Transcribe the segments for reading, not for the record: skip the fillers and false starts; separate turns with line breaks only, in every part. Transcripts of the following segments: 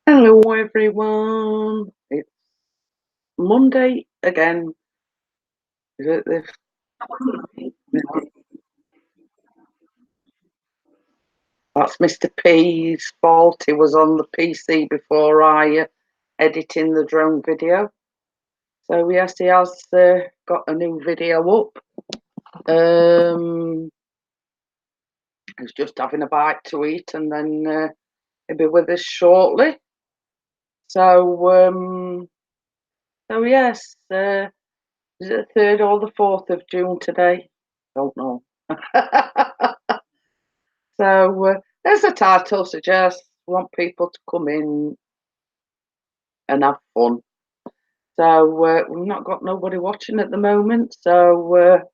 Hello, everyone. It's Monday again. Is it this? That's Mr. P's fault. He was on the PC before I editing the drone video. So yes, he has got a new video up. He's just having a bite to eat, and then he'll be with us shortly. So, so yes, is it the 3rd or the 4th of June today? Don't know. So, as the title suggests, we want people to come in and have fun. So, we've not got nobody watching at the moment. So,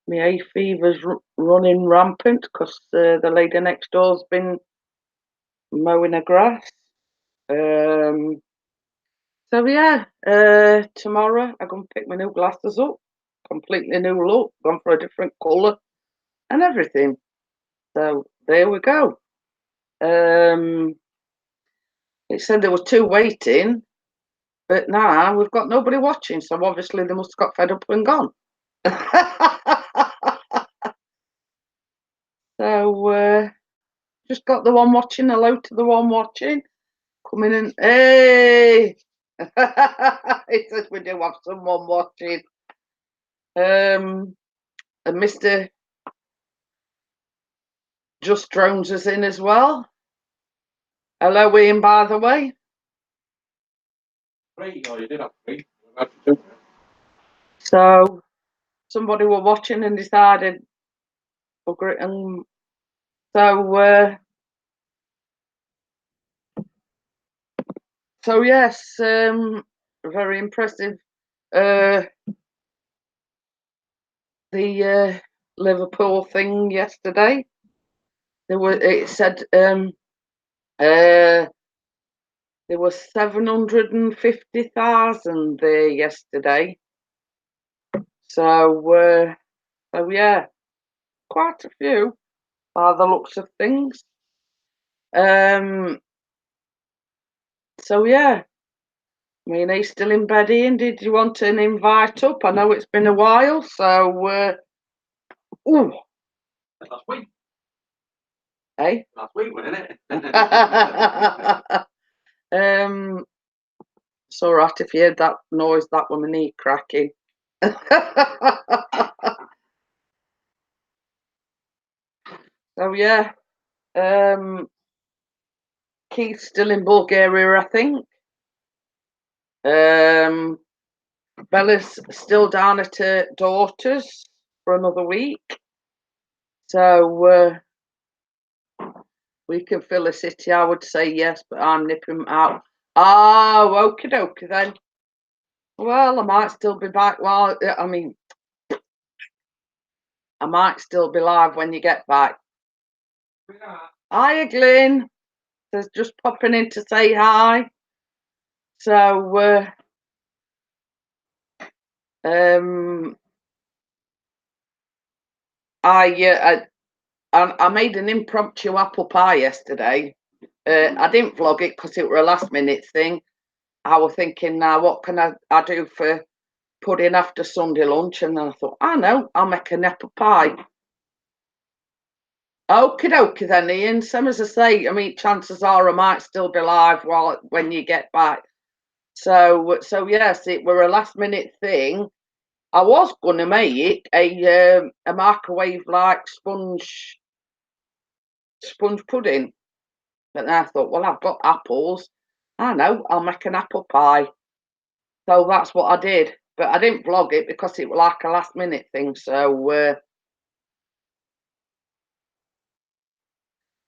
my hay fever's running rampant because the lady next door's been mowing her grass. So yeah, tomorrow I'm gonna pick my new glasses up, completely new look, gone for a different colour and everything. So there we go. It said there were 2 waiting, but now we've got nobody watching, so obviously they must have got fed up and gone. So just got the one watching. Hello to the one watching. Come in and hey. It says we do have someone watching. And Mr. Just Drones is in as well. Hello, Ian, by the way. So somebody were watching and decided bugger it, and so yes, very impressive. The Liverpool thing yesterday. It said there were 750,000 there yesterday. So yeah, quite a few by the looks of things. So yeah, I mean, he's still in bed, Ian. Did you want an invite up? I know it's been a while, so ooh,
Last week.
hey.
Last week, wasn't it?
It's all right if you heard that noise. That was my knee cracking. So yeah, Keith's still in Bulgaria, I think. Bella's still down at her daughter's for another week. So we can fill a city. I would say yes, but I'm nipping out. Oh, okie dokie then. Well, I might still be back. Well, I mean, I might still be live when you get back. Hiya, Glyn. There's just popping in to say hi. So, I made an impromptu apple pie yesterday. I didn't vlog it because it were a last minute thing. I was thinking, now what can I do for pudding after Sunday lunch? And then I thought, I know, I'll make an apple pie. Okie dokie then, Ian. Same as I say, I mean, chances are I might still be live when you get back. So yes, it were a last minute thing. I was gonna make a microwave like sponge pudding, but then I thought, well, I've got apples. I know, I'll make an apple pie. So that's what I did, but I didn't vlog it because it was like a last minute thing. So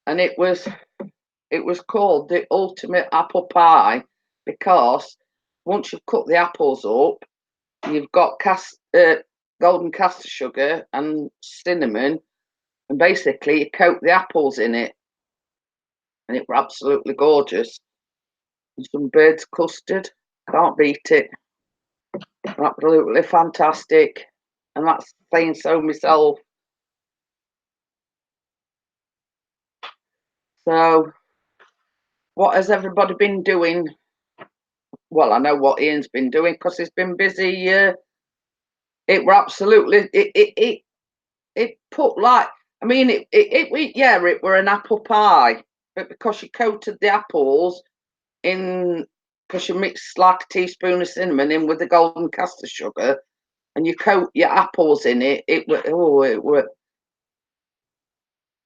and it was called the ultimate apple pie because once you've cut the apples up, you've got golden caster sugar and cinnamon, and basically you coat the apples in it, and it was absolutely gorgeous. And some bird's custard, can't beat it. Absolutely fantastic, and that's saying so myself. So what has everybody been doing? Well, I know what Ian's been doing because he's been busy. It were absolutely it put like, I mean, it were an apple pie, but because you coated the apples in, because you mix like a teaspoon of cinnamon in with the golden castor sugar, and you coat your apples in it. It were.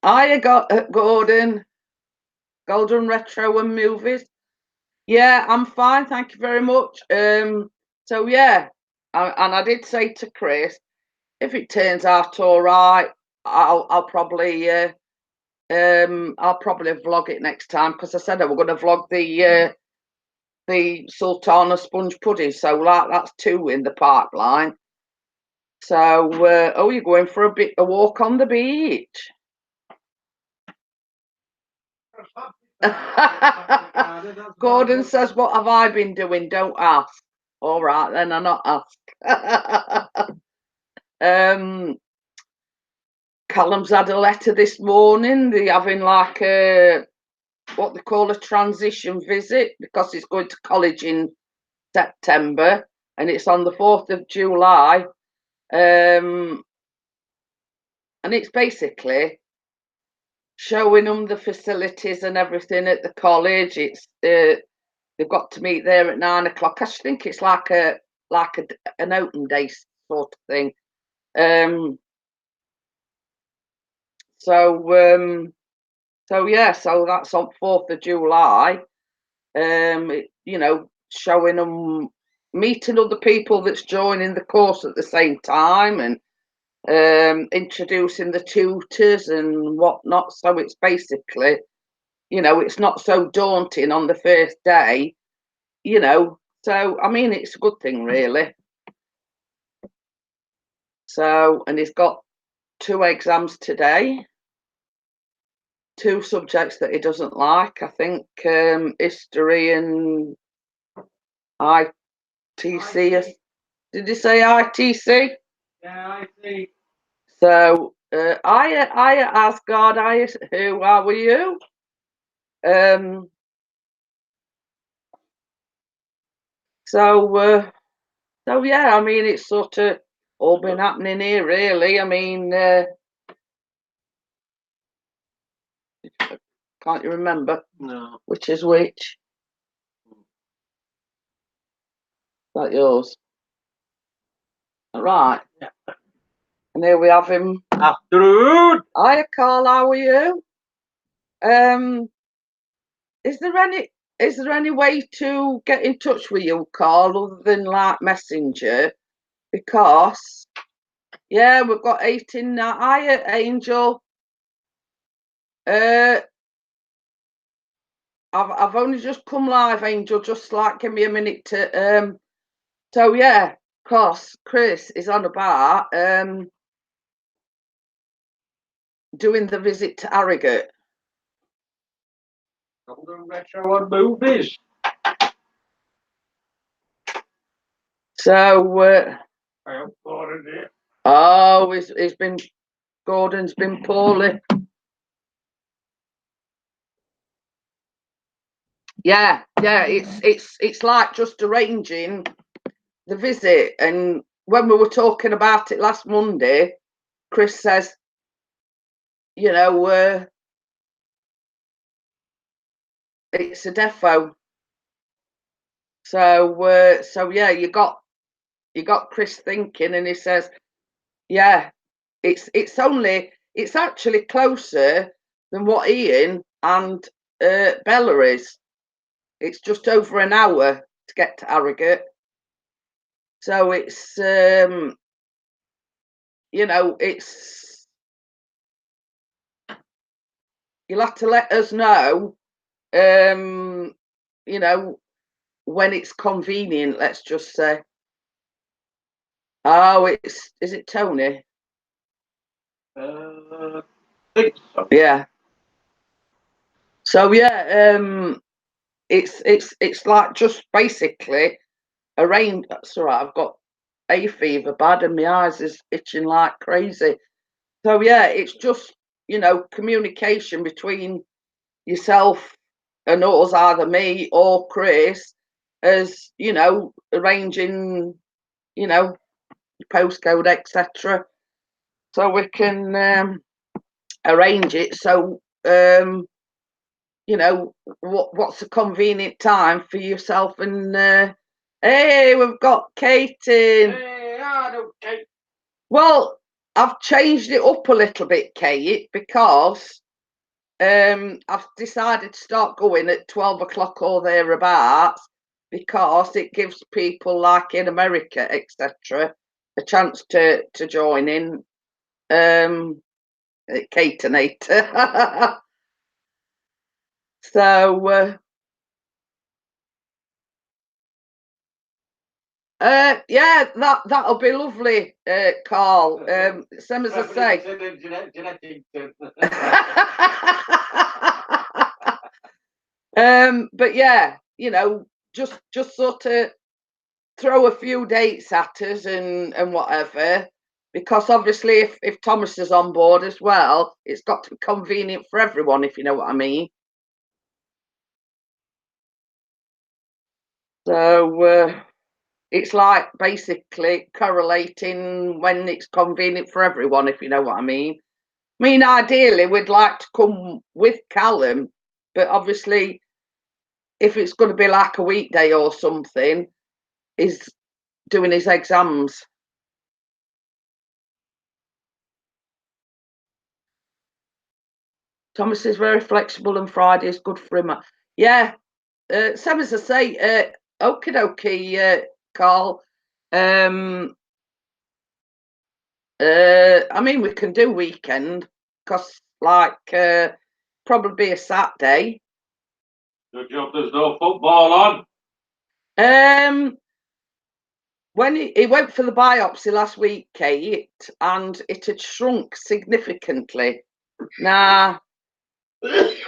I got Gordon, Golden Retro and Movies. Yeah, I'm fine, thank you very much. So yeah, and I did say to Chris, if it turns out all right, I'll probably vlog it next time, because I said I was going to vlog the Sultana sponge pudding. So like that's 2 in the park line. So you're going for a walk on the beach. Gordon says, what have I been doing? Don't ask. All right, then I'll not ask. Callum's had a letter this morning. They're having like what they call a transition visit, because he's going to college in September and it's on the 4th of July. And it's basically showing them the facilities and everything at the college. It's they've got to meet there at 9 o'clock. I think it's like an open day sort of thing. So yeah, so that's on 4th of July. You know, showing them, meeting other people that's joining the course at the same time, and introducing the tutors and whatnot. So it's basically, you know, it's not so daunting on the first day, you know. So I mean, it's a good thing, really. So, and he's got 2 exams today, 2 subjects that he doesn't like. I think history and ITC. Did you say ITC?
Yeah, I see.
So I Asgard, who are you? So yeah, I mean, it's sort of all been happening here, really. I mean, can't you remember?
No.
Which is which? Is that yours? All right.
Yeah.
And here we have him.
Afternoon.
Hiya, Carl. How are you? Is there any way to get in touch with you, Carl, other than like Messenger? Because yeah, we've got 18 now. Hiya, Angel. I've only just come live, Angel. Just like give me a minute to So yeah, of course, Chris is on about doing the visit to Harrogate.
Golden Retro and Movies.
So
I hope Gordon here.
oh, Gordon's been poorly. Yeah, it's like just arranging the visit. And when we were talking about it last Monday, Chris says, you know, it's a defo. So yeah, you got Chris thinking, and he says, yeah, it's actually closer than what Ian and Bella is. It's just over an hour to get to Harrogate. So it's you know, it's, you'll have to let us know, you know, when it's convenient, let's just say. Oh, is it Tony?
Think so.
Yeah. So yeah, it's like just basically arrange. That's all right. I've got hay fever bad, and my eyes is itching like crazy. So yeah, it's just, you know, communication between yourself and us, either me or Chris, as you know, arranging, you know, postcode, etc. So we can arrange it. So you know, what's a convenient time for yourself and hey, we've got Kate in.
Hey, hello, Kate.
Well, I've changed it up a little bit, Kate, because I've decided to start going at 12 o'clock or thereabouts, because it gives people like in America, etc., a chance to join in. Catenator. So yeah, that'll be lovely, Carl. Same as I say. But yeah, you know, just sort of throw a few dates at us and whatever, because obviously if Thomas is on board as well, it's got to be convenient for everyone, if you know what I mean. So it's like basically correlating when it's convenient for everyone, if you know what I mean. I mean, ideally, we'd like to come with Callum, but obviously, if it's going to be like a weekday or something, he's doing his exams. Thomas is very flexible, and Friday is good for him. Yeah, same as I say, okie dokie, Carl. I mean, we can do weekend, because like probably be a Saturday.
Good job there's no football on.
When he went for the biopsy last week, Kate, and it had shrunk significantly. Now,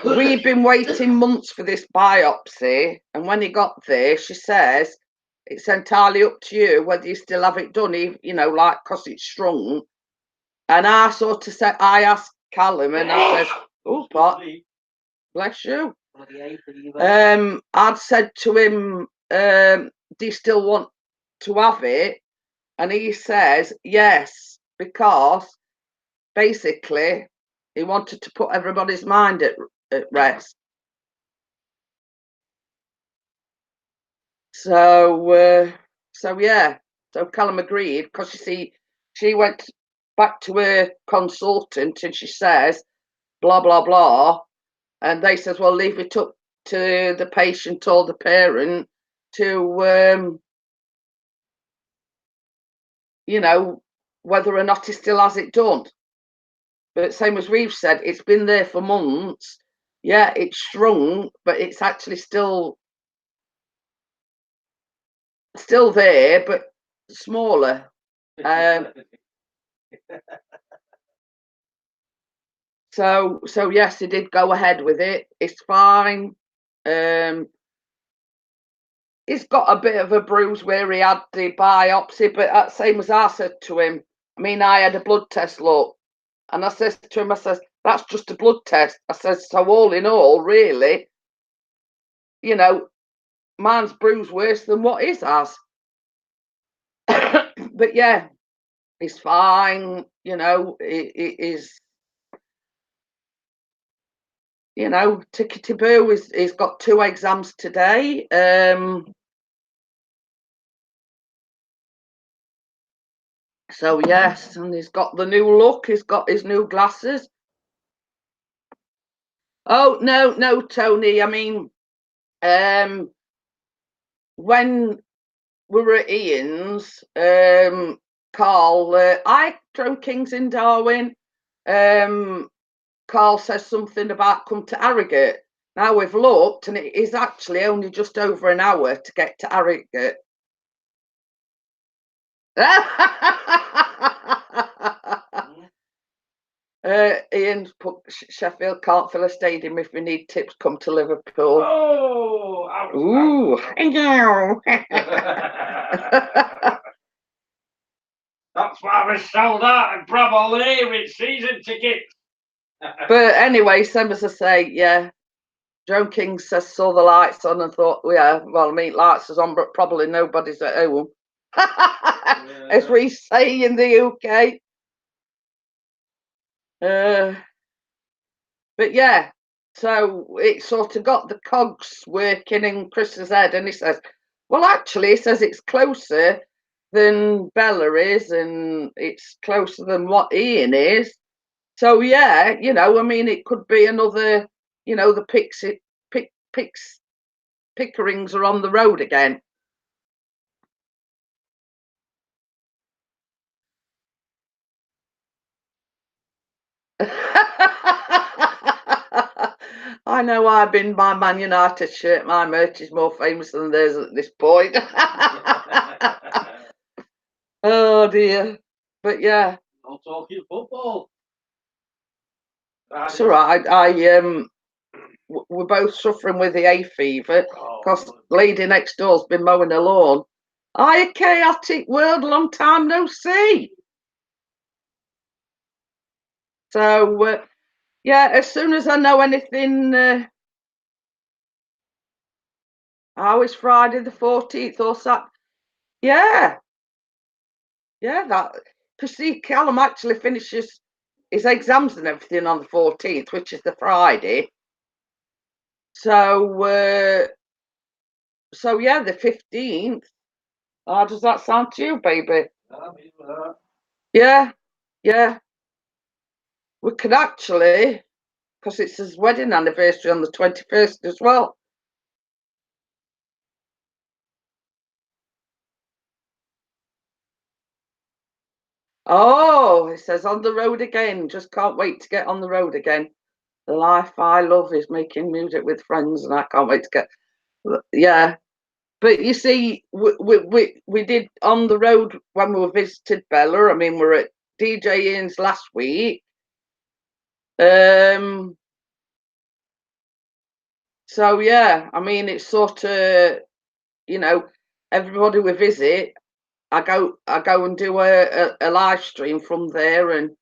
we've been waiting months for this biopsy, and when he got there, she says it's entirely up to you whether you still have it done, you know, like, because it's shrunk. And I sort of said, I asked Callum, and I said, oh, Pot, bless you. I'd said to him, do you still want to have it? And he says yes, because basically he wanted to put everybody's mind at rest. So yeah, so Callum agreed, because you see, she went back to her consultant and she says blah blah blah, and they says, well, leave it up to the patient or the parent to you know, whether or not he still has it done. But same as we've said, it's been there for months. Yeah, it's shrunk, but it's actually still there, but smaller. So yes, he did go ahead with it. It's fine. He's got a bit of a bruise where he had the biopsy, but same as I said to him. I mean, I had a blood test, look, and I says to him, I says, that's just a blood test. I says, so all in all, really, you know, mine's bruised worse than what his has. But yeah, he's fine, you know, it is, you know, tickety boo. He's got 2 exams today. So yes, and he's got the new look, he's got his new glasses. Oh no, Tony, I mean, when we were at Ian's, Carl, I throw Kings in Darwin. Carl says something about come to Harrogate. Now we've looked, and it is actually only just over an hour to get to Harrogate. Ian's put Sheffield can't fill a stadium. If we need tips, come to Liverpool.
Oh,
ooh,
that's why we sold out at Bramall Lane with season tickets.
But anyway, same as I say, yeah, Joan King says saw the lights on and thought, yeah, well, I mean, lights is on, but probably nobody's at home. As we say in the UK. But yeah, so it sort of got the cogs working in Chris's head, and he says, well, actually, he says it's closer than Bella is, and it's closer than what Ian is. So yeah, you know, I mean, it could be another, you know, the Pickerings are on the road again. I know I've been my Man United shirt. My merch is more famous than theirs at this point. Oh dear. But yeah.
Not talking football.
It's all right. We're both suffering with the hay fever because lady next door's been mowing the lawn. Hi, chaotic world, long time no see. So yeah, as soon as I know anything, how is Friday the 14th or Sat? Yeah, that because see, Callum actually finishes his exams and everything on the 14th, which is the Friday. So so yeah, the 15th. How does that sound to you, baby? Yeah, yeah. We could actually, because it's his wedding anniversary on the 21st as well. Oh, it says on the road again. Just can't wait to get on the road again. The life I love is making music with friends, and I can't wait to get. Yeah, but you see, we did on the road when we visited Bella. I mean, we're at DJ Ian's last week. So yeah, I mean, it's sort of, you know, everybody we visit, I go and do a live stream from there, and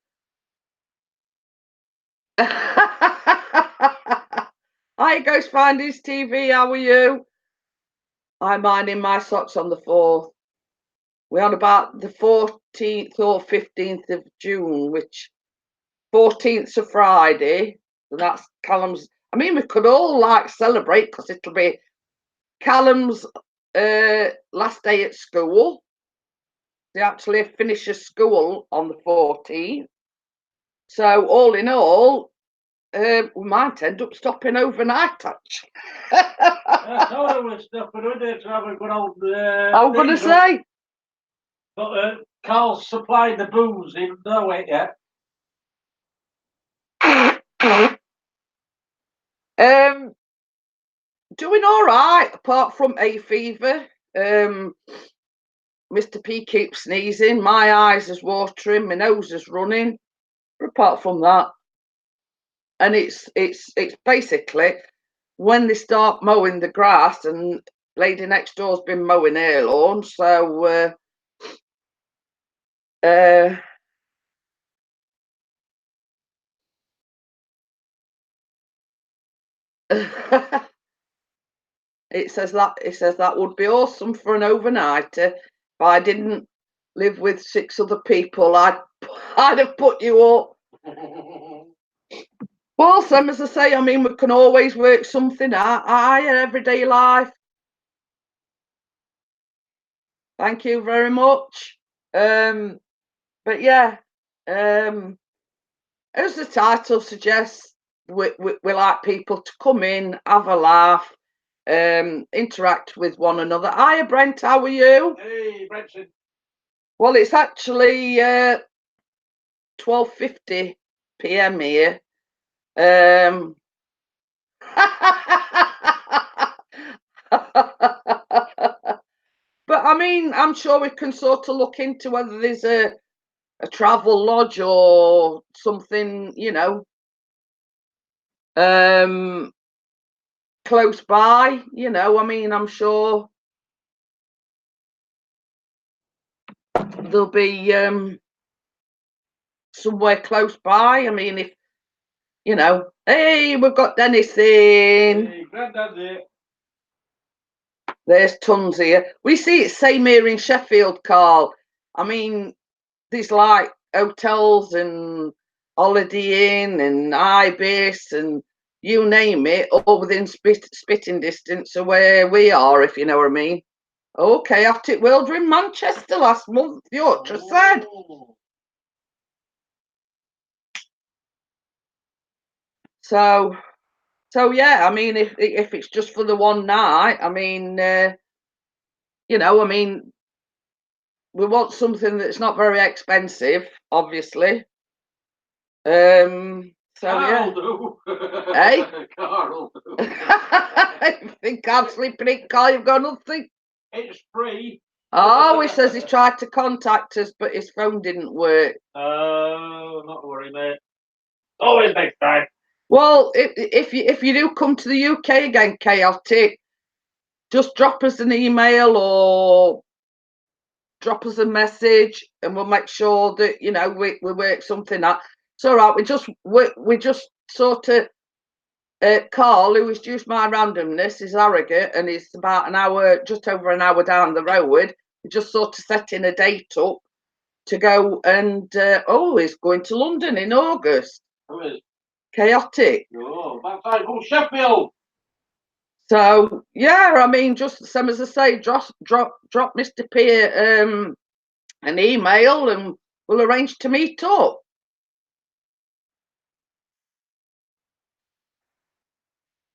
hi, Ghost Finders TV. How are you? I'm minding my socks on the 4th. We're on about the 14th or 15th of June, which 14th's a Friday, and that's Callum's. I mean, we could all like celebrate because it'll be Callum's last day at school. They actually finish school on the 14th. So all in all, we might end up stopping overnight, actually.
I thought it was stopping under to have a good old.
I'm going to say.
But Carl supplied the booze, he didn't know it yet.
Doing all right, apart from hay fever. Mr. P keeps sneezing, my eyes is watering, my nose is running. But apart from that, and it's basically when they start mowing the grass, and lady next door's been mowing her lawn, so it says that would be awesome for an overnighter. If I didn't live with 6 other people, I'd have put you up. Well, Sam, as I say, I mean, we can always work something out in everyday life. Thank you very much. But yeah, as the title suggests, we like people to come in, have a laugh, interact with one another. Hiya, Brent, how are you?
Hey, Brenton.
Well, it's actually 12:50 p.m. here. But I mean, I'm sure we can sort of look into whether there's a travel lodge or something, you know, close by. You know, I mean, I'm sure there'll be somewhere close by. I mean, if you know, hey, we've got Dennis in.
Hey. Granddad's here.
There's tons here. We see it same here in Sheffield, Carl. I mean, there's like hotels and Holiday Inn and Ibis and you name it, all within spitting distance of where we are, if you know what I mean. Oh, Chaotic World were in Manchester last month, Yorkshire said.
Oh.
So yeah, I mean, if it's just for the one night, I mean, you know, I mean, we want something that's not very expensive, obviously. So yeah.
Carl do.
Hey?
Carl do.
I think I'm sleeping it, Carl. You've got nothing.
It's free.
Oh, he says he's tried to contact us, but his phone didn't work.
Not to worry, mate. Always next time.
Well, if you do come to the UK again, Chaotic, just drop us an email or drop us a message, and we'll make sure that you know we work something out. It's all right. We just sort of Carl, who is my randomness, is Harrogate, and he's about an hour, just over an hour down the road. We just sort of setting a date up to go, and he's going to London in August.
Who is?
Chaotic.
Oh, backside from Sheffield.
So yeah, I mean, just the same as I say, drop Mr. P an email, and we'll arrange to meet up.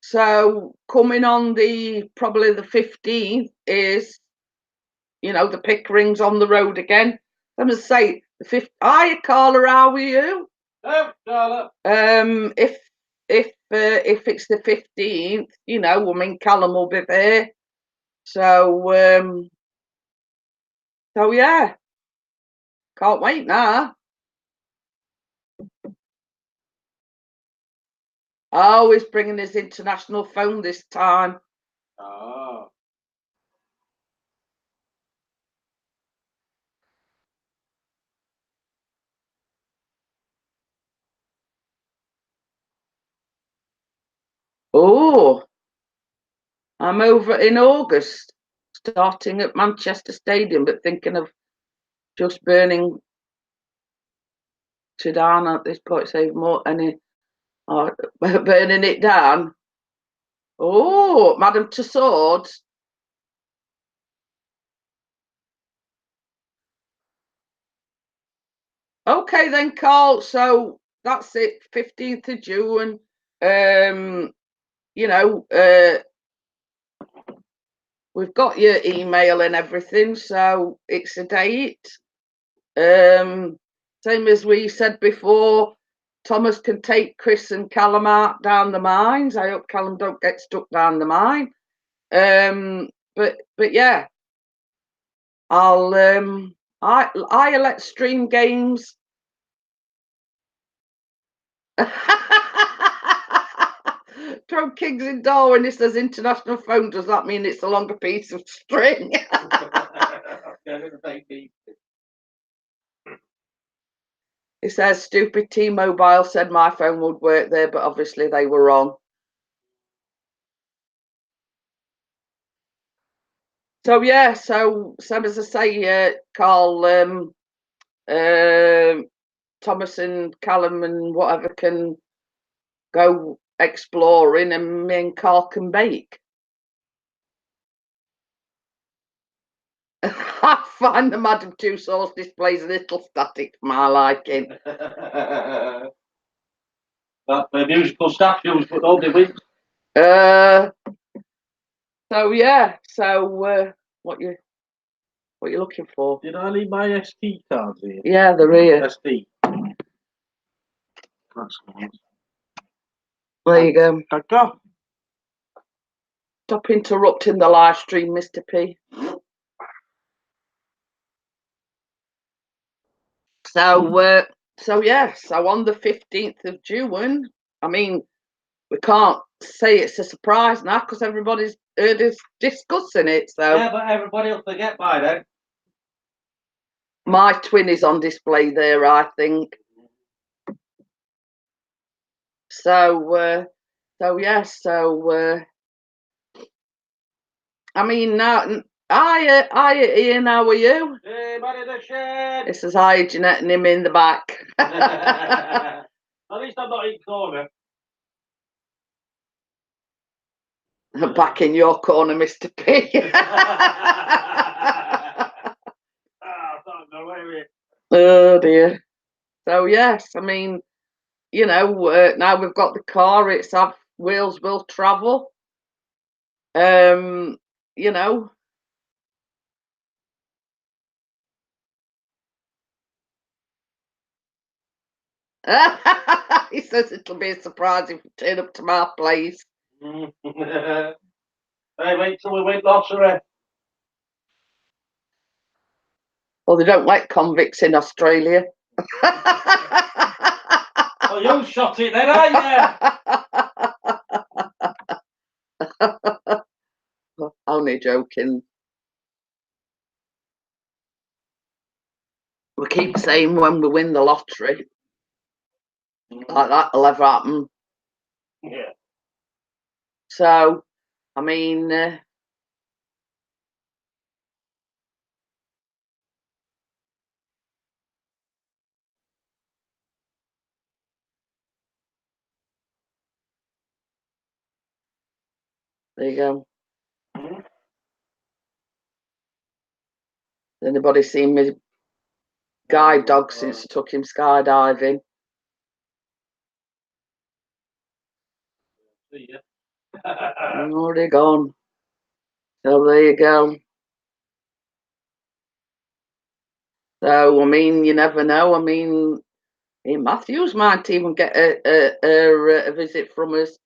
So coming on probably the 15th is, you know, the Pickering's on the road again. Let me say the 5th. Hiya, Carla, how are you?
Oh, Carla.
If it's the 15th, you know, I mean, Callum will be there. So yeah, can't wait now. Oh, he's bringing his international phone this time.
Oh.
Oh, I'm over in August, starting at Manchester Stadium, but thinking of just burning to down at this point, save more any or burning it down. Oh, Madame Tussauds. Okay then, Carl. So that's it. 15th of June. You know, we've got your email and everything, so it's a date. Same as we said before, Thomas can take Chris and Callum out down the mines. I hope Callum don't get stuck down the mine. But yeah, I'll let stream games. Throw Kings in Darwin. It says international phone. Does that mean it's a longer piece of string? It says stupid T-Mobile said my phone would work there, but obviously they were wrong. So yeah, so as I say, Carl, Thomas and Callum and whatever can go exploring, and me and Carl can bake. I find the Madame Tussauds displays a little static for my liking.
That musical statues, but all the weeks.
So yeah, so what you looking for?
Did I leave my ST cards here?
Yeah, they're here.
ST. That's nice.
There you go.
Go.
Stop interrupting the live stream, Mr. P. So yeah, so on the 15th of June, I mean, we can't say it's a surprise now because everybody's heard us discussing it. So
yeah, but everybody will forget by then.
My twin is on display there, I think. So yeah, so I mean, now, hiya, Ian, how are you?
Hey, man in the shed.
This is hi, Jeanette and him in the back.
At least I'm not in corner.
Back in your corner, Mr. P.
I don't know where it.
Oh dear. So yes, I mean, you know, now we've got the car. It's have wheels will travel. You know. He says it'll be a surprise if we turn up to my place.
Hey, wait till we win lottery.
Well, they don't let convicts in Australia.
Oh, you shot it then, are
you? Only joking. We keep saying when we win the lottery, like that'll ever happen.
Yeah.
So, I mean, there you go. Anybody seen me guide dog since I took him skydiving?
See ya.
Already gone. So there you go. So I mean, you never know. I mean, Ian Matthews might even get a visit from us.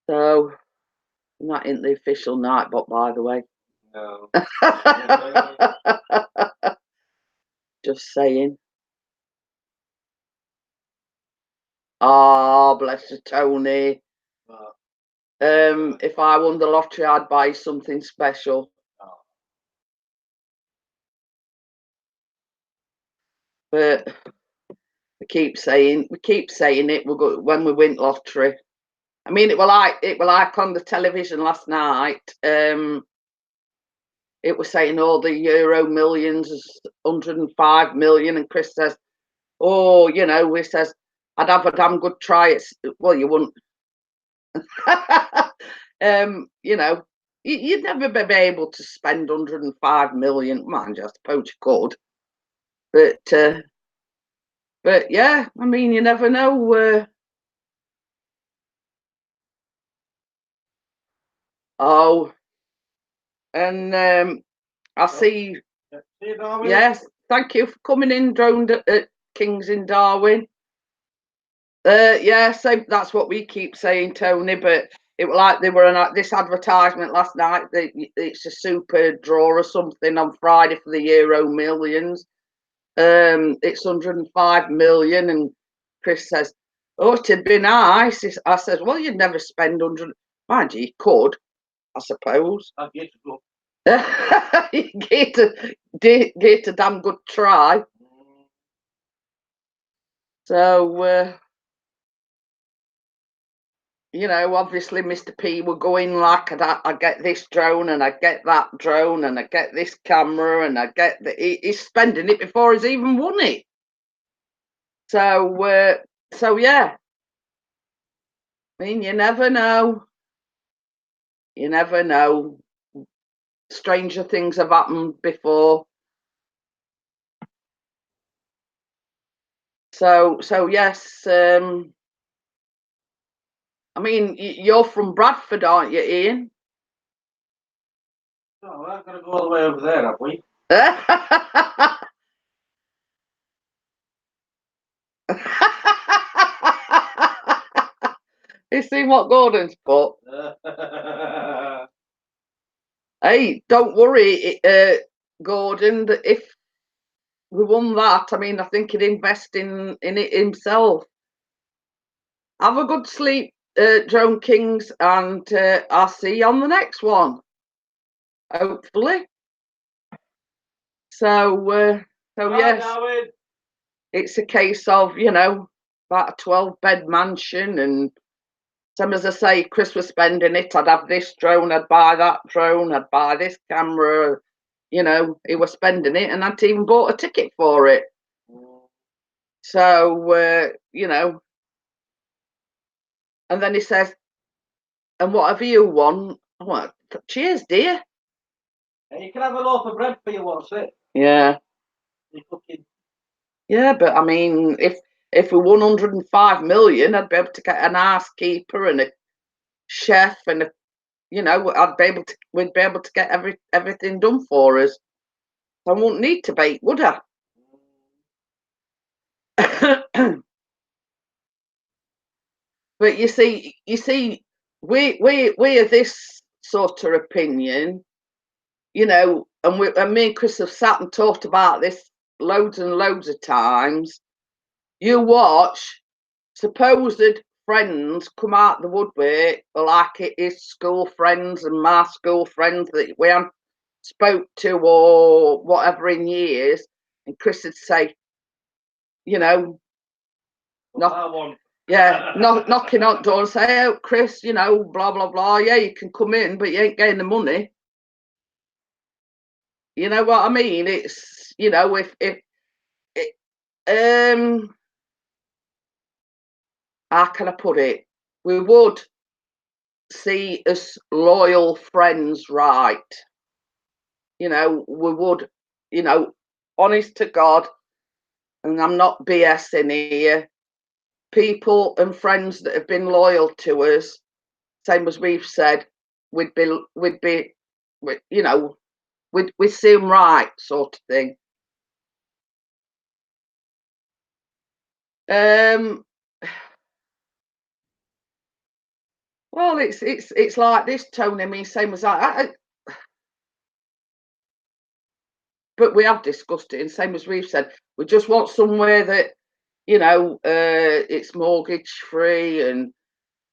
So that ain't the official night, but by the way.
No.
Just saying. Ah, bless you, Tony. If I won the lottery, I'd buy something special. But we keep saying it. We'll go when we win lottery. I mean, it was like on the television last night. It was saying all the Euro millions is 105 million, and Chris says, "Oh, you know," he says, "I'd have a damn good try." It's well, you wouldn't. You know, you'd never be able to spend 105 million. Mind you, I suppose you could, but yeah, I mean, you never know. Oh, and I see.
See you, Darwin.
Yes, thank you for coming in, droned at Kings in Darwin. Yeah, so that's what we keep saying, Tony. But it was like they were on this advertisement last night. It's a super draw or something on Friday for the Euro Millions. It's 105 million, and Chris says, "Oh, it'd be nice." I says, "Well, you'd never spend 100. Mind you, you could, I suppose."
I'll get you go.
Get a damn good try. So, you know, obviously Mr. P were going like, I get this drone and I get that drone and I get this camera and I get he's spending it before he's even won it. So yeah. I mean, you never know. You never know. Stranger things have happened before. So yes. I mean, you're from Bradford, aren't you, Ian?
Oh, we're not going to go all the way over there, have we?
You see what Gordon's put? Hey, don't worry, Gordon. That if we won that, I mean, I think he'd invest in it himself. Have a good sleep, Drone Kings, and I'll see you on the next one. Hopefully. So yes,
Darwin.
it's a case of, you know, about a 12-bed mansion and Some as I say, Chris was spending it. I'd have this drone, I'd buy that drone, I'd buy this camera. You know, he was spending it, and I'd even bought a ticket for it. So, you know, and then he says, and whatever you want, I went, cheers, dear.
And you can have a loaf of bread for you once, it.
Yeah.
You're cooking.
Yeah, but I mean, if we won 105 million, I'd be able to get an housekeeper and a chef and a, you know, we'd be able to get everything done for us. I wouldn't need to bake, would I? But you see, we are this sort of opinion, you know, and me and Chris have sat and talked about this loads and loads of times. You watch supposed friends come out the woodwork, like it is school friends and my school friends that we haven't spoke to or whatever in years, and Chris would say, you know, knocking on door and say, oh, Chris, you know, blah blah blah. Yeah, you can come in, but you ain't getting the money. You know what I mean? It's, you know, how can I put it? We would see us loyal friends, right? You know, we would, you know, honest to God, and I'm not BSing here, people and friends that have been loyal to us, same as we've said, we'd be, you know, we'd see them right, sort of thing. Well, it's like this, Tony. I mean, same as but we have discussed it, and same as we've said, we just want somewhere that, you know, it's mortgage free and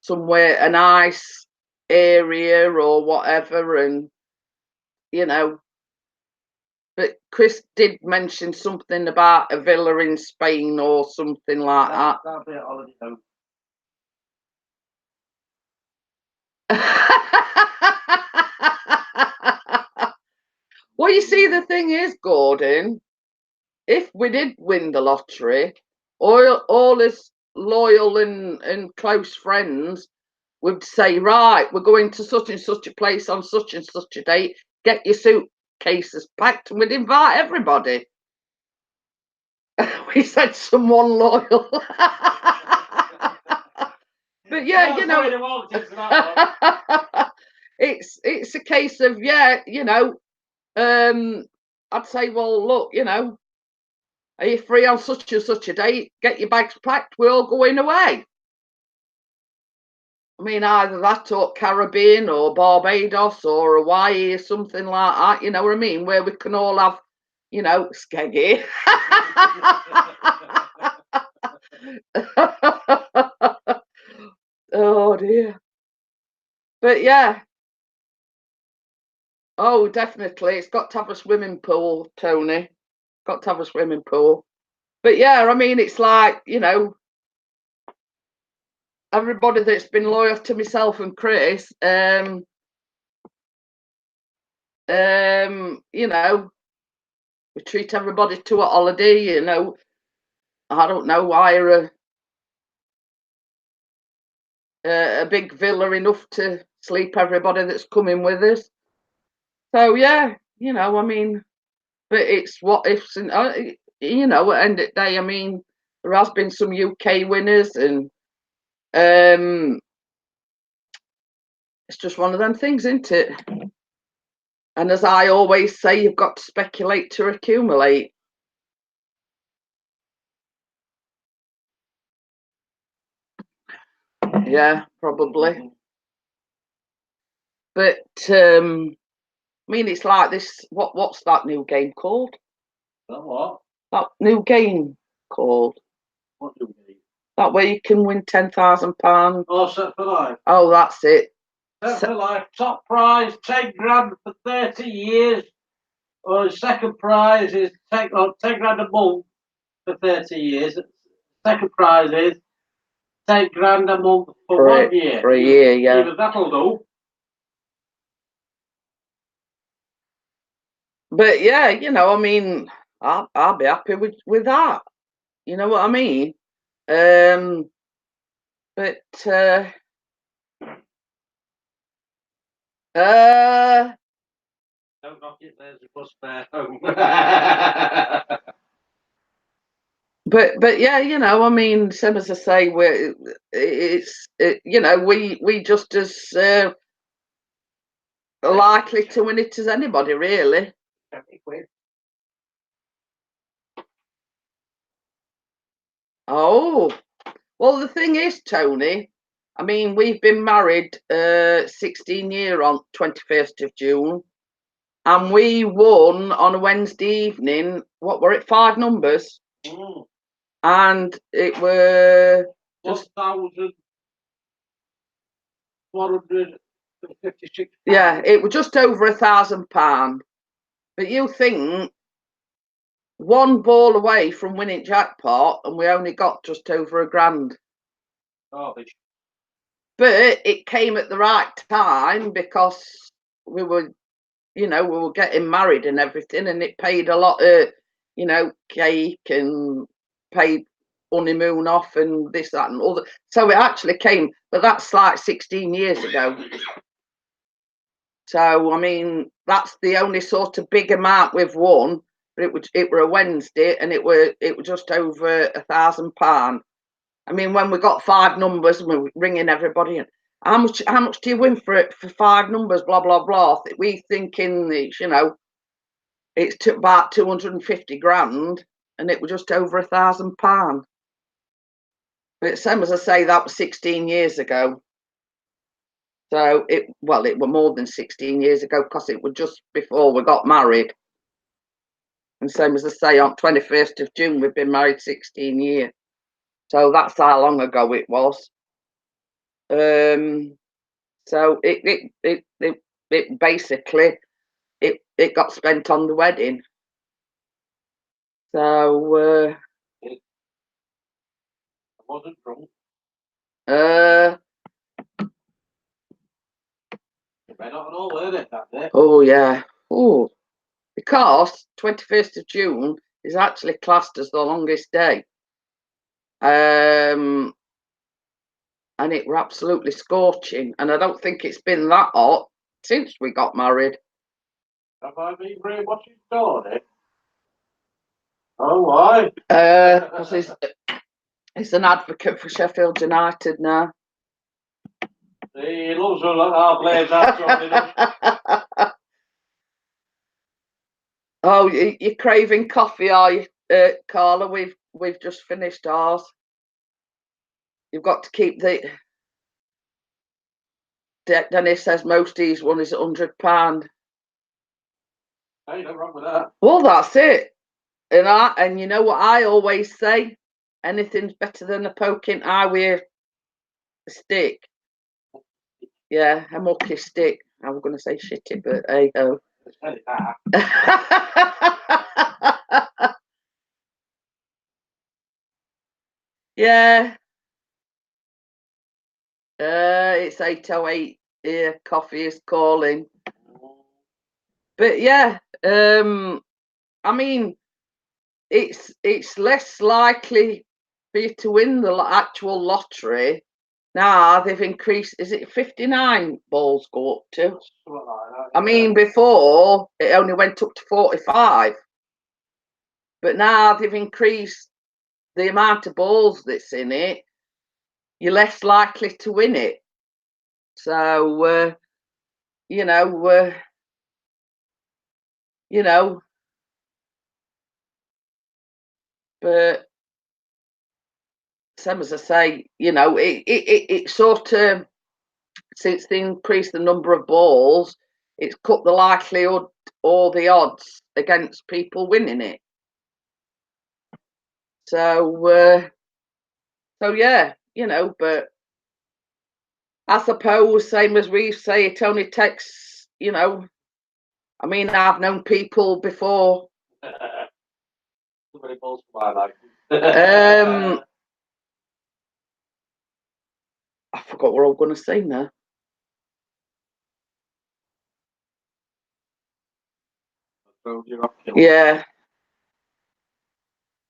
somewhere a nice area or whatever, and you know. But Chris did mention something about a villa in Spain or something like that.
That'll be a holiday home.
Well, you see, the thing is, Gordon, if we did win the lottery, all his loyal and close friends would say, right, we're going to such and such a place on such and such a date, get your suitcases packed, and we'd invite everybody. We said someone loyal. But yeah, you know, it's a case of, yeah, you know, I'd say, well, look, you know, are you free on such and such a date? Get your bags packed, we're all going away. I mean, either that or Caribbean or Barbados or Hawaii or something like that, you know what I mean? Where we can all have, you know, skeggy. Oh dear. But yeah. Oh, definitely. It's got to have a swimming pool, Tony. Got to have a swimming pool. But yeah, I mean, it's like, you know, everybody that's been loyal to myself and Chris, you know, we treat everybody to a holiday, you know. I don't know, hire a big villa enough to sleep everybody that's coming with us. So yeah, you know, I mean, but it's what ifs, and you know, at the end of the day, I mean, there has been some UK winners, and it's just one of them things, isn't it? And as I always say, you've got to speculate to accumulate. Yeah, probably. But I mean, it's like this. What's that new game called?
What?
That new game called?
What new game?
That way you can win £10,000.
Oh, Set for Life.
Oh, that's it.
Set for Life. Top prize, 10 grand for 30 years. Or the second prize is 10 grand a month for 30 years. Second prize is 10 grand a month for
For
1 year.
for a year, yeah.
Even that'll do.
But yeah, you know, I mean, I'll be happy with that. You know what I mean? But
Don't knock it, there's a bus fare home.
but yeah, you know, I mean, same as I say, you know, we just as likely to win it as anybody, really. Oh, well, the thing is, Tony, I mean, we've been married 16 year on 21st of June, and we won on a Wednesday evening. What were it? 5 numbers, and it were just
1,156.
yeah, it was just over £1,000. But you think one ball away from winning jackpot, and we only got just over £1,000.
Garbage.
But it came at the right time because we were, you know, we were getting married and everything, and it paid a lot of, you know, cake and paid honeymoon off and this, that, and all that. So it actually came, but that's like 16 years ago. So I mean, that's the only sort of big amount we've won. But it were a Wednesday, and it were just over £1,000. I mean, when we got 5 numbers and we were ringing everybody, and how much do you win for it for 5 numbers? Blah blah blah. We thinking it's, you know, it's about 250 grand, and it was just over £1,000. But same as I say, that was 16 years ago. So it were more than 16 years ago because it was just before we got married. And same as I say, on 21st of June, we've been married 16 years. So that's how long ago it was. So it basically it got spent on the wedding. So
I wasn't drunk. Went on all, weren't it, that day?
Oh yeah. Oh, because 21st of June is actually classed as the longest day. And it were absolutely scorching, and I don't think it's been that hot since we got married.
Have I been watching Tony? Oh, why?
Because he's an advocate for Sheffield United now.
He loves our players out.
Oh, you're craving coffee, are you, Carla? We've just finished ours. You've got to keep the. Dennis says most E's one is £100.
Hey, no wrong with that.
Well, that's it. And you know what I always say? Anything's better than a poking eye with a stick. Yeah, a mucky stick. I was going to say shitty, but hey ho. Yeah. It's 8:08 here. Coffee is calling. But yeah, I mean, it's less likely for you to win the actual lottery. Now they've increased. Is it 59 balls go up to? I mean, before it only went up to 45, but now they've increased the amount of balls that's in it. You're less likely to win it. So you know, but same as I say, you know, it sort of, since they increased the number of balls, it's cut the likelihood or the odds against people winning it. So yeah, you know, but I suppose same as we say, it only takes, you know, I mean, I've known people before. I forgot what I was going to say now. Yeah.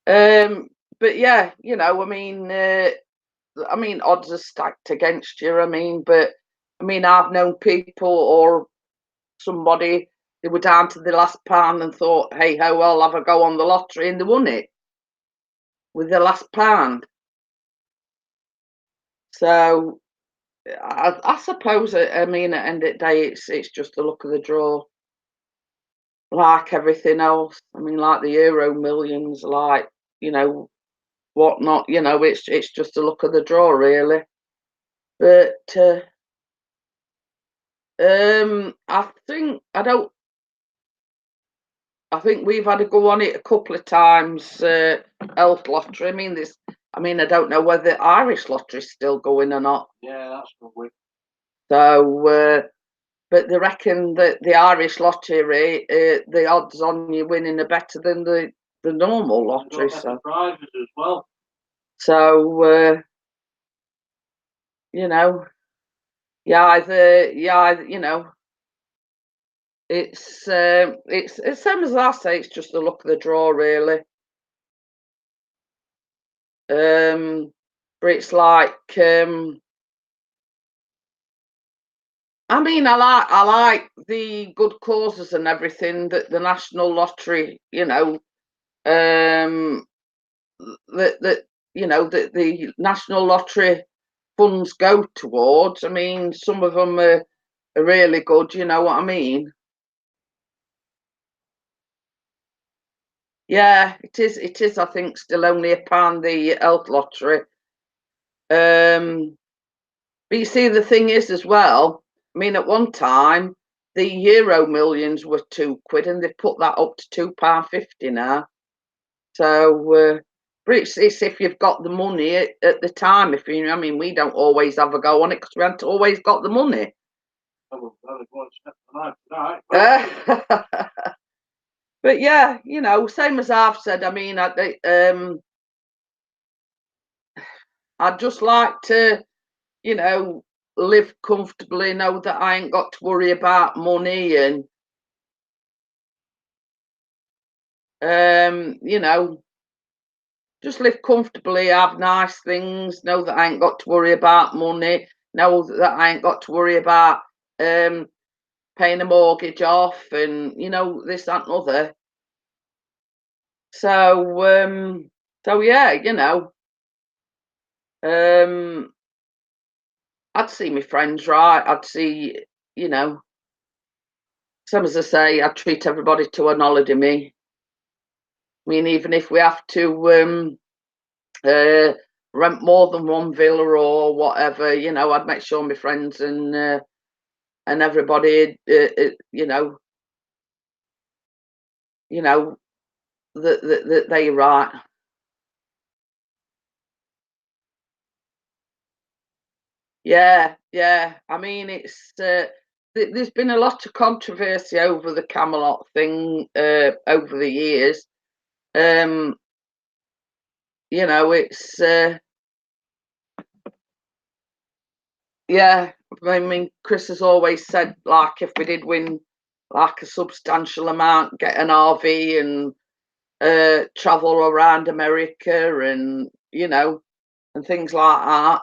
But yeah, you know, I mean, odds are stacked against you. I mean, but I mean, I've known people or somebody they were down to the last pound and thought, "Hey, how well have a go on the lottery?" and they won it with the last pound. So I suppose, I mean, at the end of the day, it's just the luck of the draw, like everything else. I mean, like the Euro Millions, like you know whatnot. You know, it's just the luck of the draw, really. But I think I don't. I think we've had to go on it a couple of times. Elf Lottery. I mean, this. I mean, I don't know whether Irish Lottery's still going or not.
Yeah, that's good.
So, but they reckon that the Irish Lottery, the odds on you winning are better than the normal lottery. So
prizes as well.
So, you know, you know, it's the same as I say. It's just the luck of the draw, really. But it's like, I mean, I like the good causes and everything that the National Lottery, you know, that you know that the National Lottery funds go towards. I mean, some of them are really good. You know what I mean? Yeah, it is. It is. I think still only a pound the Elf Lottery. But you see, the thing is as well. I mean, at one time the Euro Millions were £2, and they've put that up to £2.50 now. So, but it's if you've got the money at the time. If you, I mean, we don't always have a go on it because we haven't always got the money. But yeah, you know, same as I've said. I mean, I'd just like to, you know, live comfortably, know that I ain't got to worry about money, and you know, just live comfortably, have nice things, know that I ain't got to worry about money, know that I ain't got to worry about paying a mortgage off, and you know, this, that, and other. So yeah, you know, um I'd see my friends right. I'd see, you know, some as I say, I treat everybody to an holiday. Me, I mean, even if we have to uh, rent more than one villa or whatever, you know, I'd make sure my friends and everybody, you know that they right. Yeah, yeah. I mean, there's been a lot of controversy over the Camelot thing over the years. Um, you know, it's yeah. I mean, Chris has always said like if we did win like a substantial amount, get an RV and travel around America and you know and things like that.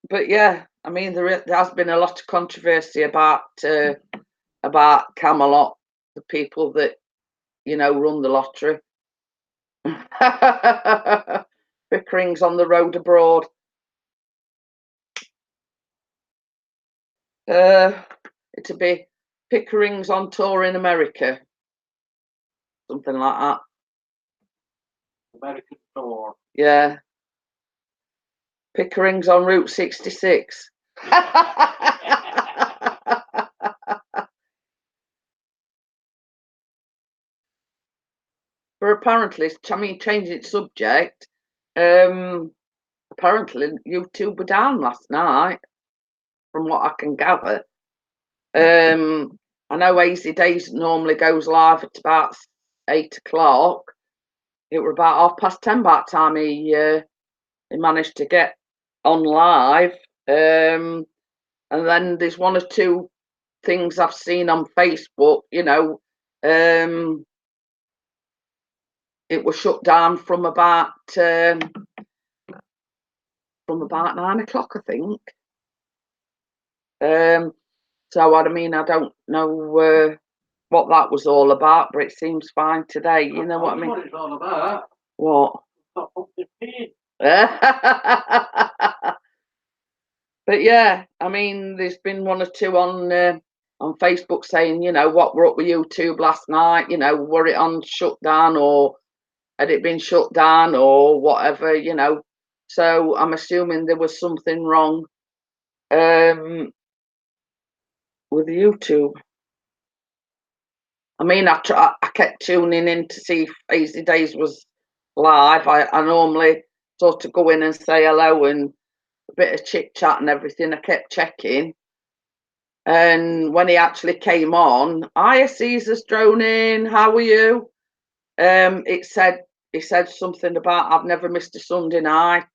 But yeah, I mean, there has been a lot of controversy about Camelot, the people that you know run the lottery. Bickerings on the road abroad. Uh, it'd be Pickering's on tour in America, something like that.
American tour.
Yeah, Pickering's on Route 66. But apparently, I mean, changing its subject. Apparently, YouTube were down last night, from what I can gather. I know Easy Days normally goes live at about 8 o'clock. it were about 10:30 by the time he managed to get on live. And then there's one or two things I've seen on Facebook, you know, it was shut down from about 9 o'clock, I think. So I mean, I don't know what that was all about, but it seems fine today. You know what I mean?
What it's all about.
What?
Stop up the feed.
But yeah, I mean, there's been one or two on Facebook saying, you know, what were up with YouTube last night? You know, were it on shutdown or had it been shut down or whatever? You know, so I'm assuming there was something wrong with YouTube. I mean, I kept tuning in to see if Easy Days was live. I normally sort of go in and say hello and a bit of chit chat and everything. I kept checking, and when he actually came on, "Hiya, Caesar's droning. How are you?" He said something about I've never missed a Sunday night.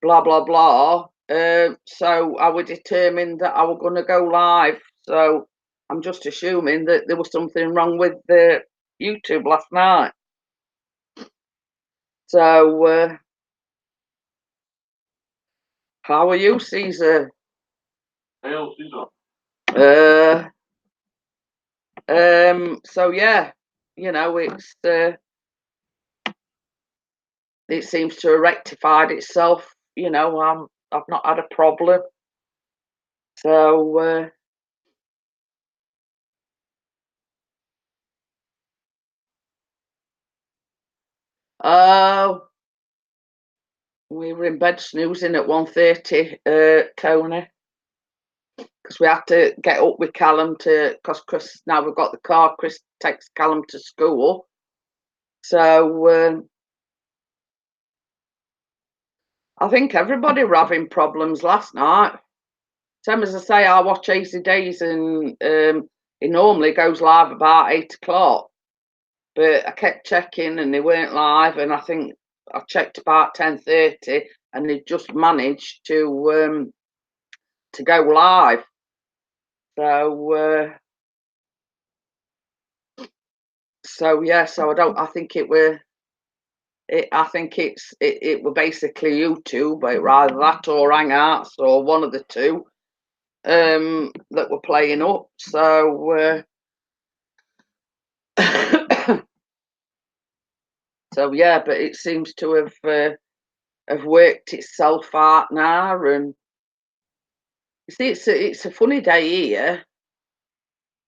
Blah blah blah. So I was determined that I was going to go live. So I'm just assuming that there was something wrong with the YouTube last night. So how are you, Caesar?
Hail Caesar.
So yeah, you know, it seems to have rectified itself. You know, I've not had a problem. So oh, we were in bed snoozing at 1:30, Tony, because we had to get up with Callum because Chris, now we've got the car, Chris takes Callum to school. So I think everybody were having problems last night. Same as I say, I watch Easy Days and it normally goes live about 8 o'clock. But I kept checking and they weren't live, and I think I checked about 10:30 and they just managed to go live. So yeah, so I think it were I think it were basically YouTube, but rather that or Hangouts or one of the two that were playing up. So so yeah, but it seems to have worked itself out now. And you see, it's a funny day here.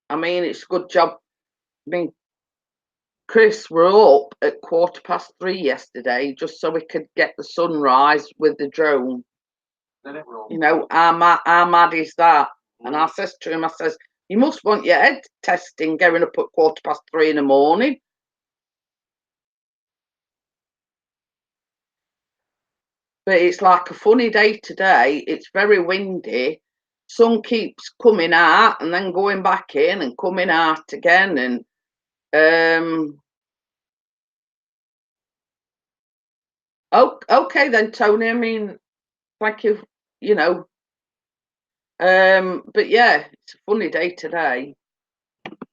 I mean, it's a good job. I mean, Chris were up at 3:15 yesterday just so we could get the sunrise with the drone. You know, how mad is that? And I says to him, I says, you must want your head testing going up at 3:15 in the morning. But it's like a funny day today. It's very windy. Sun keeps coming out and then going back in and coming out again. And okay then, Tony. I mean, thank you. You know, but yeah, it's a funny day today.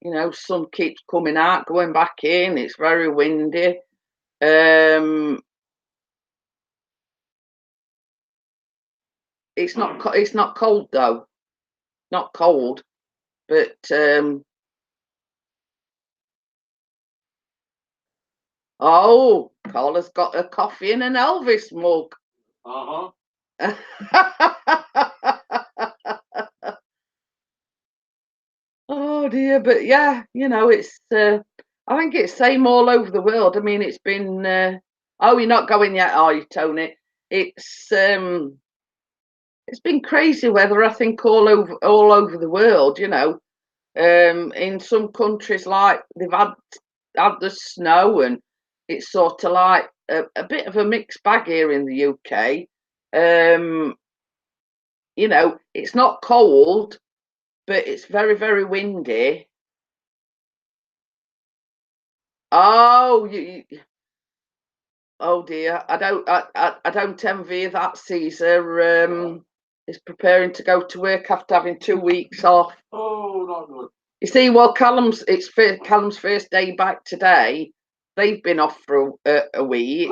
You know, sun keeps coming out, going back in. It's very windy. It's not cold though. Not cold, but oh, Carla's got a coffee in an Elvis mug. Oh dear, but yeah, you know, it's I think it's same all over the world. I mean, it's been oh, you're not going yet, are you, Tony? It's been crazy weather, I think, all over the world, you know. In some countries like they've had the snow, and it's sort of like a bit of a mixed bag here in the UK. You know, it's not cold, but it's very, very windy. Oh, oh dear. I don't envy that. Caesar is preparing to go to work after having 2 weeks off.
Oh, not good.
You see, well, Callum's first day back today. They've been off for a week,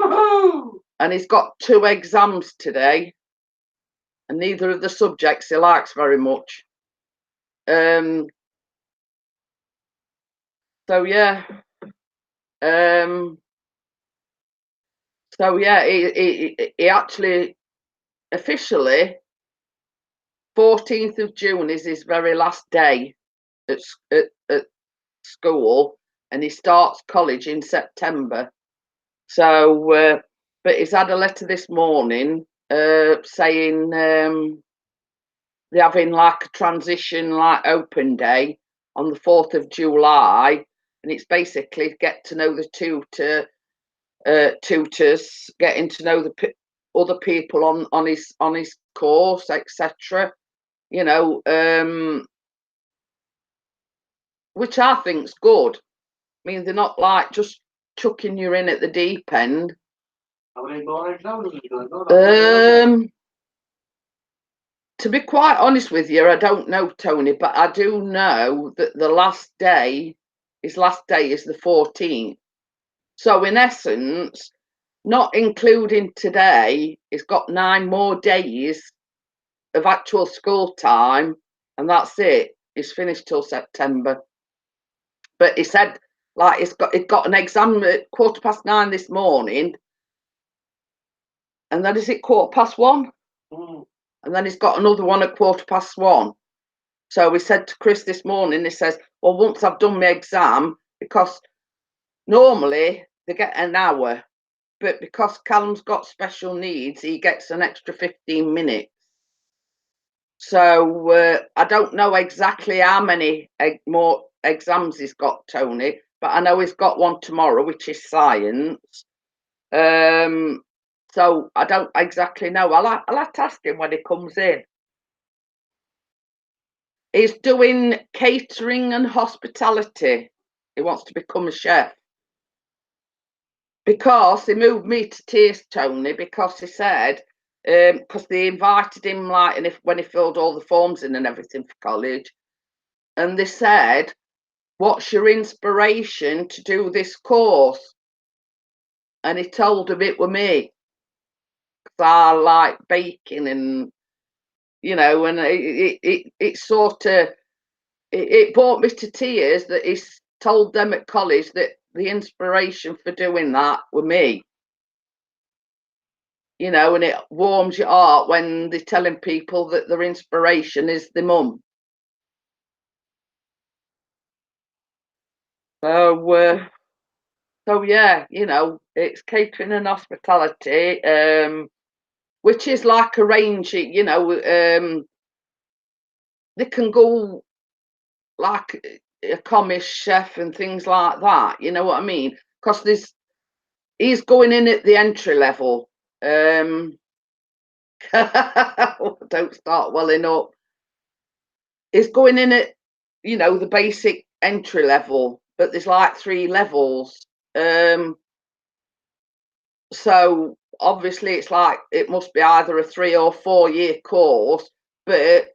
and he's got 2 exams today, and neither of the subjects he likes very much. So yeah. So yeah, he actually officially 14th of June is his very last day at school, and he starts college in September. So, but he's had a letter this morning saying they're having like a transition, like open day on the 4th of July, and it's basically get to know the tutors, getting to know the other people on his course, etc. You know, which I think's good. I mean, they're not like just chucking you in at the deep end.
How many more exams is going on?
To be quite honest with you, I don't know, Tony, but I do know that his last day is the 14th. So in essence, not including today, he's got 9 more days of actual school time, and that's it. He's finished till September. But he said, like, he'd got an exam at 9:15 this morning, and then is it 1:15? And then he's got another one at 1:15. So he said to Chris this morning, he says, well, once I've done my exam, because normally they get an hour, but because Callum's got special needs, he gets an extra 15 minutes. So I don't know exactly how many more exams he's got, Tony, but I know he's got one tomorrow, which is science. So I don't exactly know. I'll have to ask him when he comes in. He's doing catering and hospitality. He wants to become a chef. Because they moved me to tears, Tony, because he said, because they invited him, like, and when he filled all the forms in and everything for college, and they said, what's your inspiration to do this course? And he told them it were me. Because I like baking, and, you know, and it sort of, it brought me to tears that he told them at college that the inspiration for doing that were me. You know, and it warms your heart when they're telling people that their inspiration is the mum. So yeah, you know, it's catering and hospitality, which is like arranging, you know, they can go like a commis chef and things like that, you know what I mean? Because he's going in at the entry level. Don't start welling up. He's going in at, you know, the basic entry level, but there's like 3 levels. So obviously it's like it must be either a 3 or 4 year course, but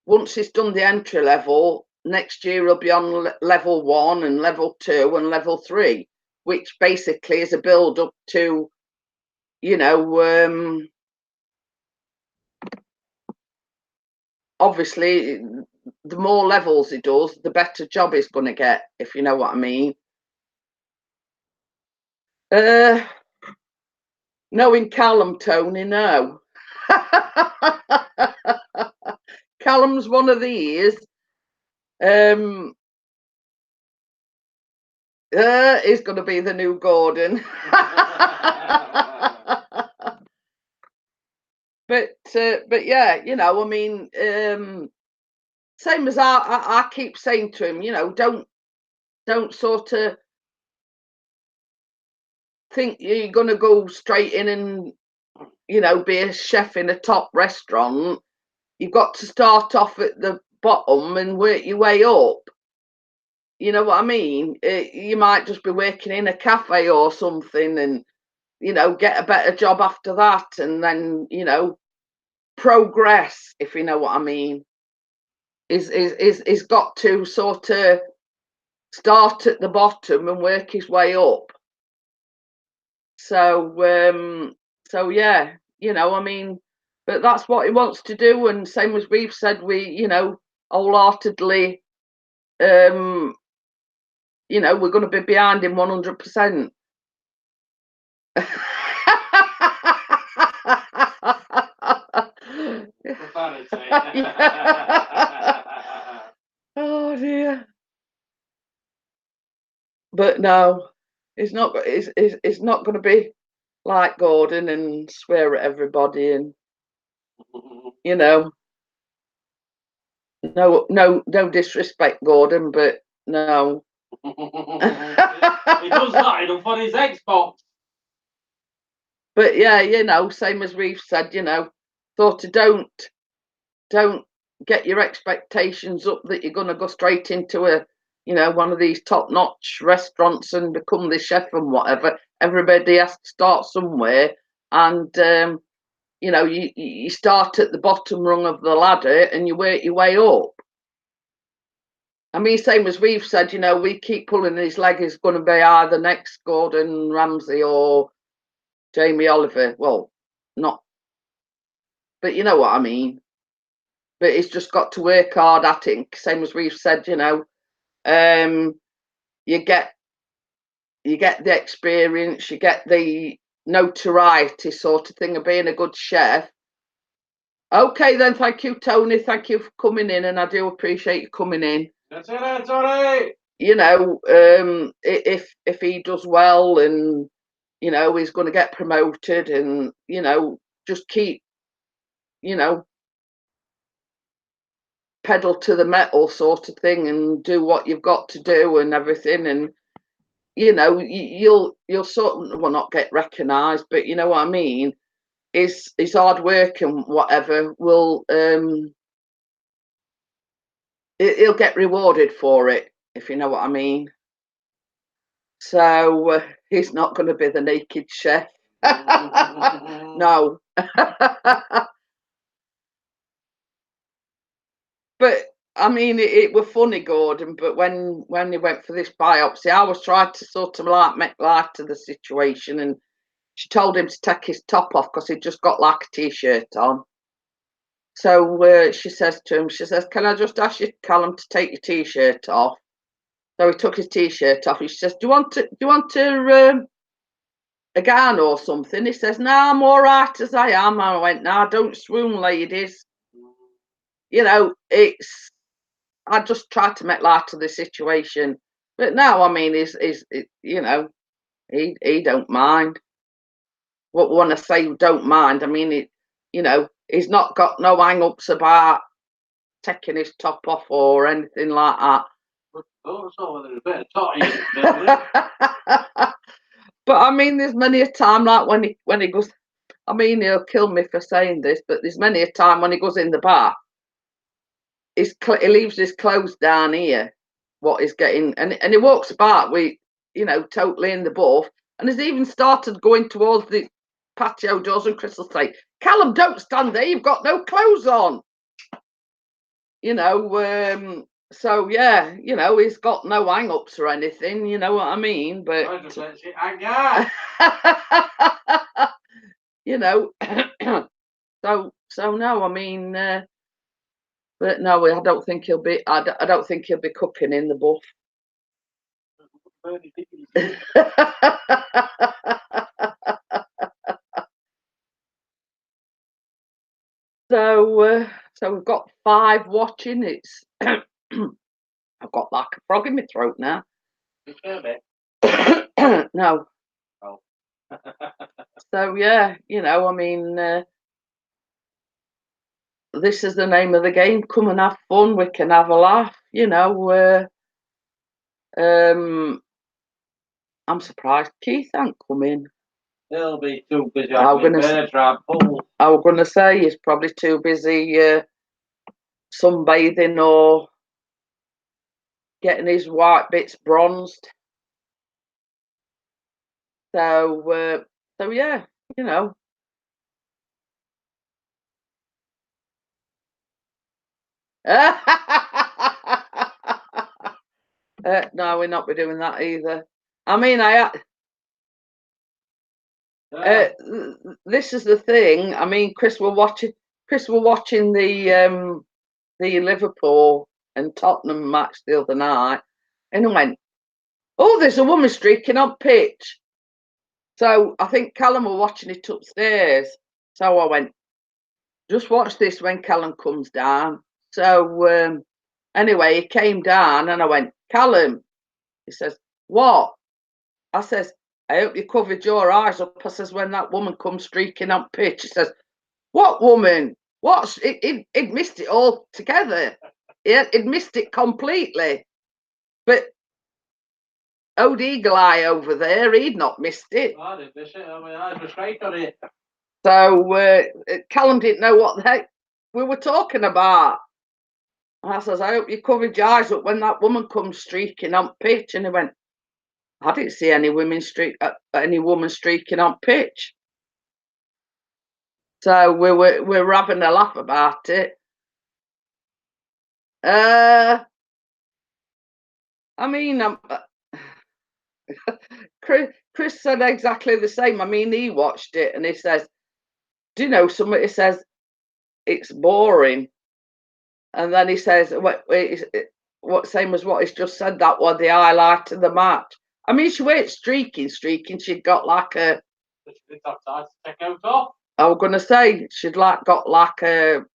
once he's done the entry level, next year he'll be on level 1 and level 2 and level 3, which basically is a build up to, you know, obviously the more levels he does, the better job he's going to get, if you know what I mean. Knowing Callum, Tony, no. Callum's one of these. He's going to be the new Gordon. But yeah, you know, I mean, same as I keep saying to him, you know, don't sort of think you're going to go straight in and, you know, be a chef in a top restaurant. You've got to start off at the bottom and work your way up. you know what I mean? You might just be working in a cafe or something, and get a better job after that, and then progress, if you know what I mean. Is got to sort of start at the bottom and work his way up. So yeah, I mean, but that's what he wants to do, and same as we've said, we wholeheartedly, we're going to be behind him 100%. Oh dear. But no, it's not. It's not going to be like Gordon and swear at everybody, and no disrespect, Gordon, but no.
He does that. He'll put his Xbox.
But yeah, same as we've said, sort of don't get your expectations up that you're going to go straight into a one of these top-notch restaurants and become the chef and whatever. Everybody has to start somewhere, and you start at the bottom rung of the ladder and you work your way up. I mean, same as we've said, we keep pulling his leg is going to be either next Gordon Ramsay or Jamie Oliver. Well, not, but you know what I mean. But he's just got to work hard at it. Same as we've said, you get the experience, you get the notoriety sort of thing of being a good chef. Okay, then. Thank you, Tony. Thank you for coming in, and I do appreciate you coming in.
That's it, Tony.
If he does well, and he's going to get promoted, and just keep pedal to the metal sort of thing, and do what you've got to do and everything, and you'll sort of, well, not get recognised, but you know what I mean. His hard work and whatever will he'll get rewarded for it, if you know what I mean. So he's not going to be the naked chef. No. But I mean, it were funny, Gordon. But when he went for this biopsy, I was trying to sort of like make light of the situation, and she told him to take his top off because he'd just got like a t-shirt on. So she says to him, she says, "Can I just ask you, Callum, to take your t-shirt off?" So he took his t-shirt off. He says, "Do you want a gown or something?" He says, "No, I'm all right as I am." I went, "No, don't swoon, ladies." I just tried to make light of the situation. But no, I mean, he don't mind. When I say don't mind, I mean, he's not got no hang-ups about taking his top off or anything like that. But I mean, there's many a time like when he goes. I mean, he'll kill me for saying this, but there's many a time when he goes in the bath, he leaves his clothes down here. What he's getting, and he walks about with, totally in the buff, and has even started going towards the patio doors. And Chris will say, "Callum, don't stand there. You've got no clothes on." So yeah, he's got no hang-ups or anything. You know what I mean? But so no, I mean, but no, I don't think he'll be. I don't think he'll be cooking in the buff. So we've got 5 watching. It's I've got like a frog in my throat now. No.
Oh.
So yeah, I mean, this is the name of the game. Come and have fun. We can have a laugh. I'm surprised Keith ain't come in.
He'll be too busy. I was
going to say he's probably too busy sunbathing or getting his white bits bronzed. So yeah, you know. No, we're not be doing that either. I mean, this is the thing. I mean, Chris were watching the Liverpool and Tottenham match the other night, and I went, "Oh, there's a woman streaking on pitch." So I think Callum were watching it upstairs. So I went, "Just watch this when Callum comes down." So anyway, he came down, and I went, "Callum," he says, "What?" I says, "I hope you covered your eyes up." I says, "When that woman comes streaking on pitch." He says, "What woman? What's it? He'd missed it all together. Yeah, he'd missed it completely." But old Eagle Eye over there, he'd not missed it.
I didn't miss it. I mean, I was straight on it.
So Callum didn't know what the heck we were talking about. And I says, "I hope you covered your eyes up when that woman comes streaking on pitch." And he went, "I didn't see any woman streaking on pitch." So we're having a laugh about it. I mean, Chris said exactly the same. I mean, he watched it and he says, "Do you know somebody says it's boring?" And then he says, "What same as what he's just said? That was the highlight of the match." I mean, she weren't streaking. She'd got like a. I was gonna say she'd got like a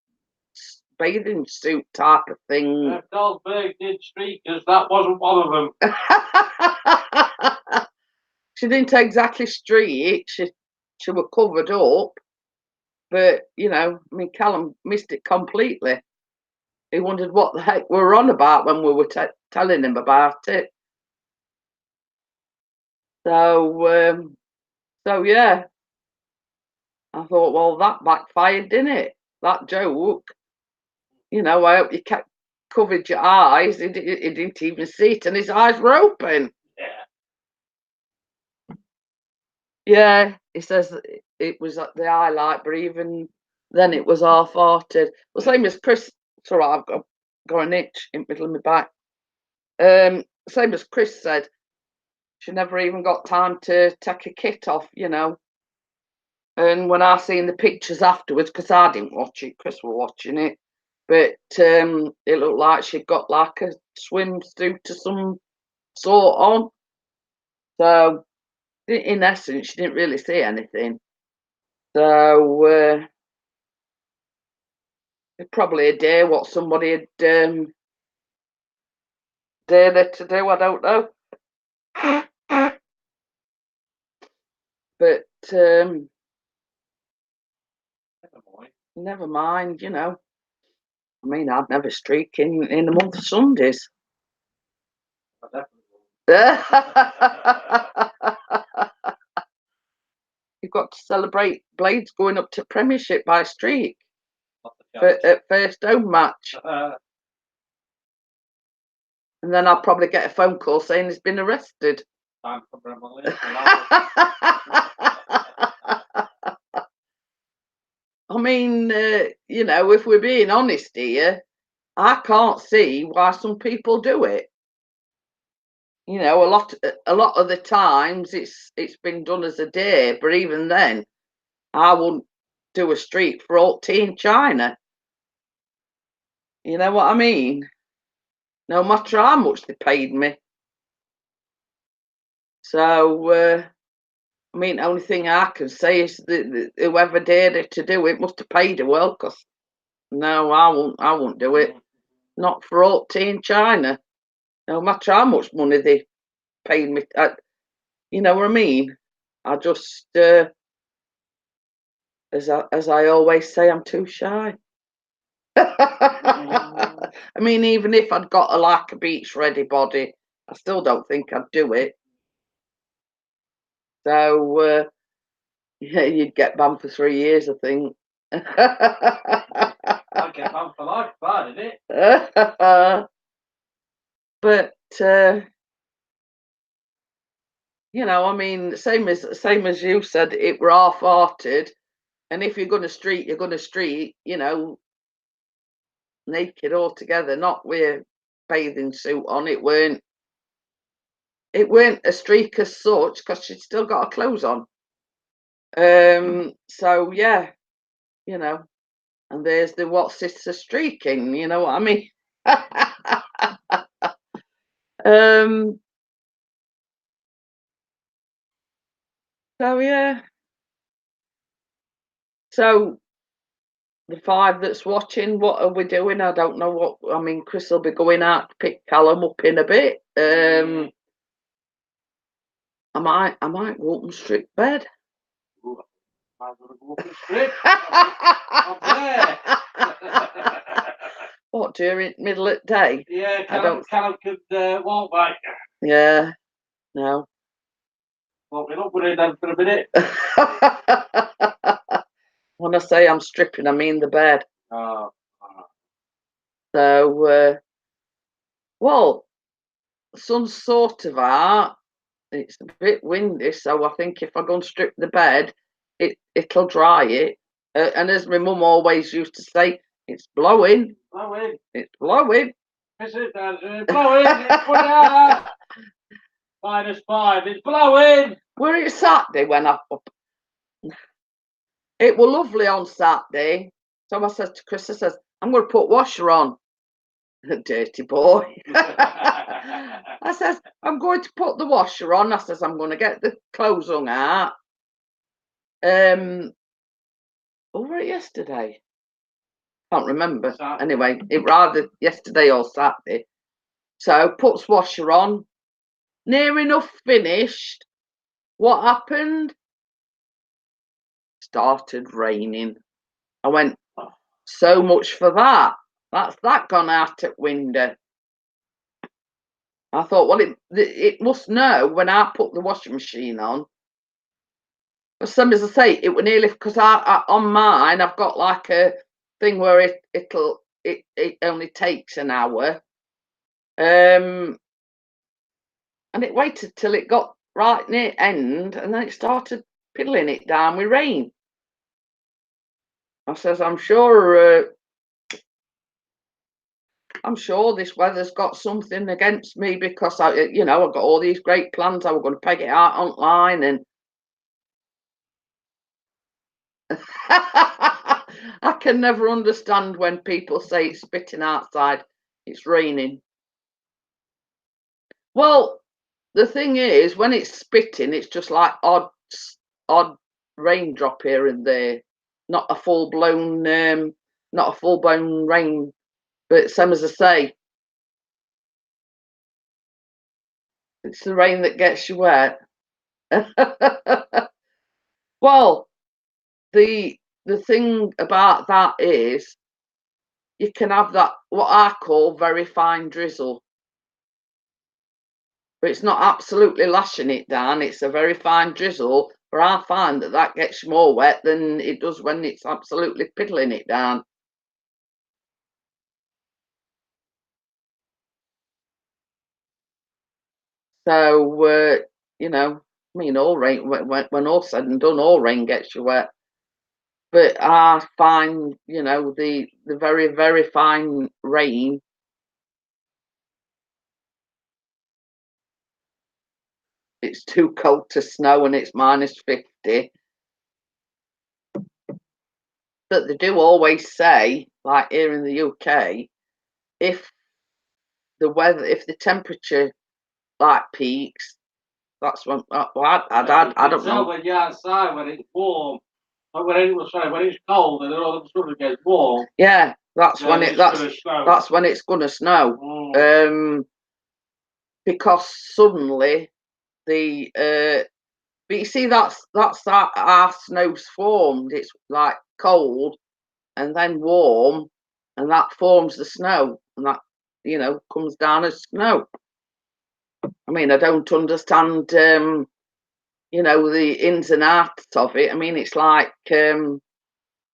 bathing suit type of thing.
If Goldberg did streakers, that wasn't one of them.
She didn't exactly streak. She was covered up, but you know, I mean, Callum missed it completely. He wondered what the heck we were on about when we were telling him about it. So yeah, I thought, well, that backfired, didn't it? That joke. You know, I hope you covered your eyes. He didn't even see it, and his eyes were open.
Yeah.
Yeah, he says it was the highlight, but even then it was half-hearted. Well, same as Chris. Sorry, I've got an itch in the middle of my back. Same as Chris said, she never even got time to take a kit off, you know. And when I seen the pictures afterwards, because I didn't watch it, Chris was watching it, but it looked like she'd got like a swimsuit of some sort on. So in essence, she didn't really see anything. So probably a day what somebody had dared her to do. I don't know. But never mind, you know. I mean, I'd never streak in a month of Sundays. You've got to celebrate Blades going up to Premiership by streak at first home match. And then I'll probably get a phone call saying he's been arrested.
Time for
I mean, you know, if we're being honest here, I can't see why some people do it. You know, a lot of the times it's been done as a day, but even then, I wouldn't do a streak for old tea in China. You know what I mean? No matter how much they paid me. So, I mean, the only thing I can say is that whoever dared it to do it must have paid her well, because no, I won't do it. Not for old tea in China. No matter how much money they paid me. You know what I mean? I just, as I always say, I'm too shy. I mean, even if I'd got a beach ready body, I still don't think I'd do it. So yeah, you'd get banned for 3 years, I think.
I'd get banned for life, did it?
But you know, I mean, same as you said, it were half-hearted, and if you're gonna street, you're gonna street, you know, naked altogether, not with bathing suit on. It weren't a streak as such because she'd still got her clothes on. So yeah, you know, and there's the what's this a streaking, you know what I mean? um, so yeah. So the five that's watching, what are we doing? I don't know what I mean. Chris will be going out to pick Callum up in a bit. I might walk and strip bed.
Ooh, I'm gonna go up the strip. I'm there.
What, during middle of the day?
Yeah,
I don't.
Callum could walk back.
Yeah, no.
Walking up with it then for a minute.
When I say I'm stripping, I mean the bed.
Oh.
So, well, the sun's sort of out. It's a bit windy, so I think if I go and strip the bed, it'll dry it. And as my mum always used to say, it's blowing.
Blowing.
It's blowing.
Is it? It's blowing. It's put out. -5. It's blowing.
Were it Saturday when it were lovely on Saturday. So I said to Chris, I says, I'm going to put washer on. Dirty boy. I says, I'm going to put the washer on. I says, I'm going to get the clothes hung out. Over it yesterday. Can't remember.
Saturday.
Anyway, it rather yesterday or Saturday. So puts washer on. Near enough finished. What happened? Started raining. I went, so much for that. That's that gone out at window. I thought, well, it must know when I put the washing machine on. But some as I say, it were nearly because I on mine I've got like a thing where it only takes an hour. And it waited till it got right near end, and then it started piddling it down with rain. I says, I'm sure this weather's got something against me because I've got all these great plans. I was going to peg it out online, and I can never understand when people say it's spitting outside. It's raining. Well, the thing is, when it's spitting, it's just like odd raindrop here and there, not a full blown rain. But same as I say, it's the rain that gets you wet. Well, the thing about that is you can have that what I call very fine drizzle. But it's not absolutely lashing it down. It's a very fine drizzle. But I find that gets you more wet than it does when it's absolutely piddling it down. So, I mean, all rain, when all said and done, all rain gets you wet. But I find, the very, very fine rain, it's too cold to snow and it's -50. But they do always say, like here in the UK, if the temperature like peaks, that's when I don't know.
When you're outside when it's warm, but when it's cold and then all of a sudden it gets warm.
Yeah, that's when it's gonna snow. Because suddenly but you see that's our snow's formed. It's like cold and then warm, and that forms the snow, and that comes down as snow. I mean, I don't understand the ins and outs of it. I mean, it's like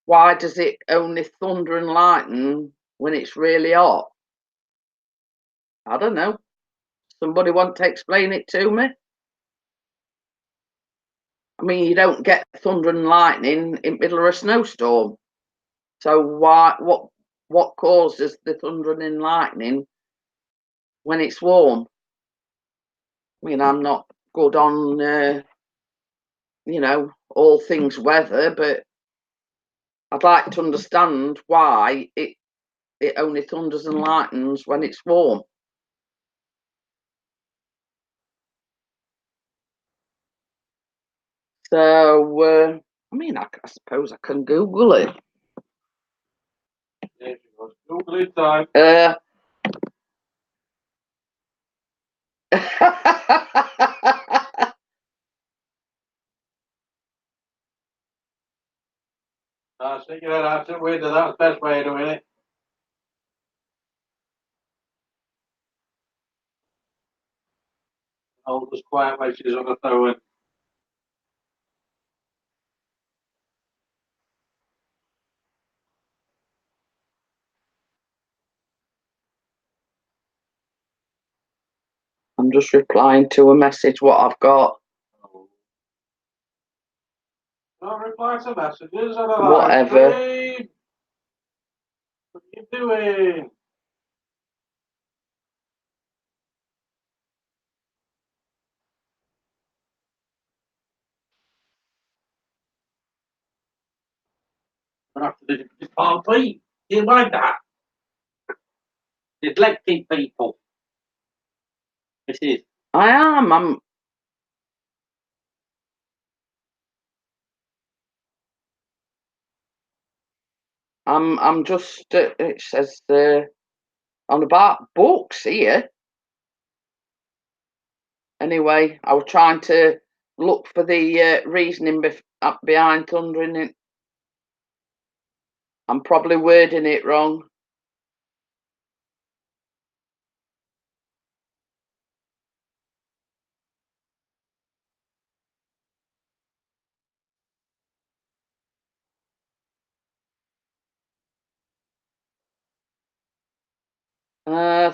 why does it only thunder and lighten when it's really hot? I don't know. Somebody want to explain it to me? I mean, you don't get thunder and lightning in the middle of a snowstorm. So what causes the thunder and lightning when it's warm? I mean, I'm not good on, all things weather, but I'd like to understand why it only thunders and lightens when it's warm. So, I mean, I suppose I can Google it.
There she goes. Google it time. Stick your head out to the window. That's the best way of doing it. Hold us quiet when she's on the phone.
I'm just replying to a message what I've got.
Don't reply to messages on a
Whatever.
live stream. What are you doing? After the party, you like that? Neglecting people. This is.
I am. I'm just. It says on about books here. Anyway, I was trying to look for the reasoning behind thundering it. I'm probably wording it wrong.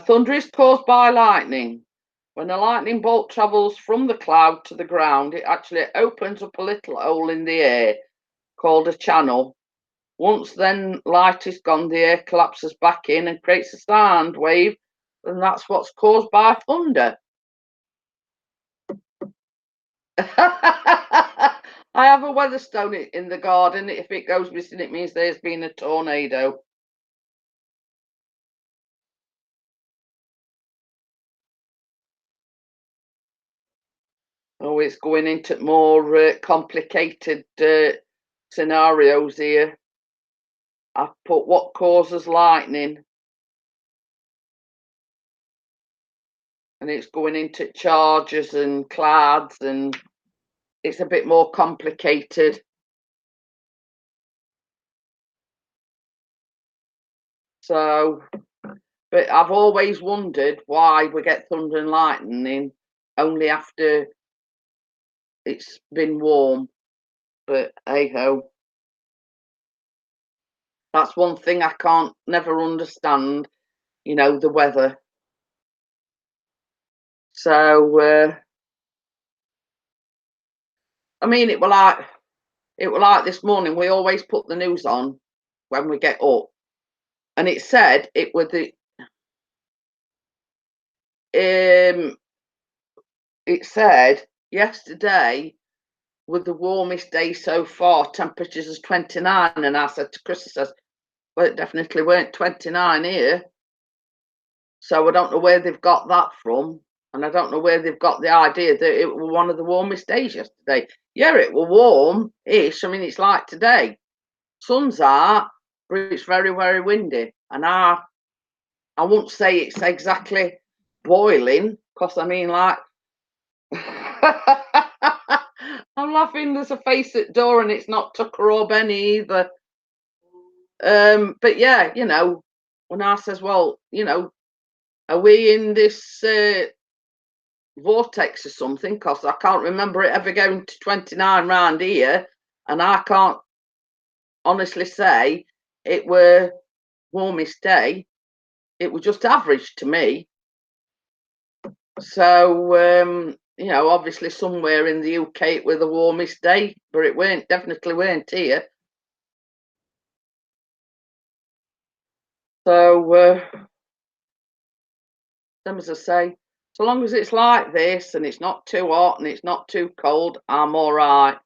Thunder is caused by lightning. When a lightning bolt travels from the cloud to the ground, it actually opens up a little hole in the air called a channel. Once then light is gone, the air collapses back in and creates a sound wave, and that's what's caused by thunder. I have a Weatherstone in the garden. If it goes missing, it means there's been a tornado. Oh, it's going into more complicated scenarios here. I've put what causes lightning. And it's going into charges and clouds, and it's a bit more complicated. So, but I've always wondered why we get thunder and lightning only after it's been warm. But hey ho. That's one thing I can't never understand, the weather. So I mean it were like this morning, we always put the news on when we get up. And it said it was it said yesterday was the warmest day so far, temperatures is 29, and I said to Chris, I says, well, it definitely weren't 29 here. So I don't know where they've got that from, and I don't know where they've got the idea that it was one of the warmest days yesterday. Yeah, it was warm-ish. I mean, it's like today. Sun's out, but it's very, very windy. And I won't say it's exactly boiling, because I mean, like, I'm laughing. There's a face at door, and it's not Tucker or Benny either. But yeah, when I says, well, are we in this vortex or something? Because I can't remember it ever going to 29 round here, and I can't honestly say it were warmest day. It was just average to me. So, you know, obviously somewhere in the UK it was the warmest day, but it definitely weren't here. So, as I say, so long as it's like this and it's not too hot and it's not too cold, I'm all right.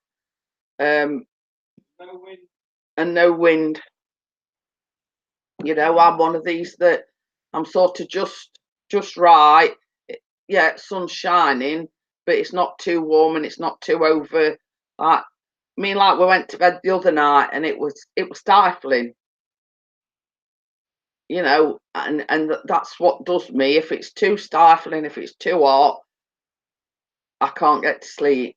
No wind.
And no wind. You know, I'm one of these that I'm sort of just right. Yeah, sun's shining, but it's not too warm and it's not too over. Like, I mean, like we went to bed the other night and it was stifling. You know, and that's what does me. If it's too stifling, if it's too hot, I can't get to sleep.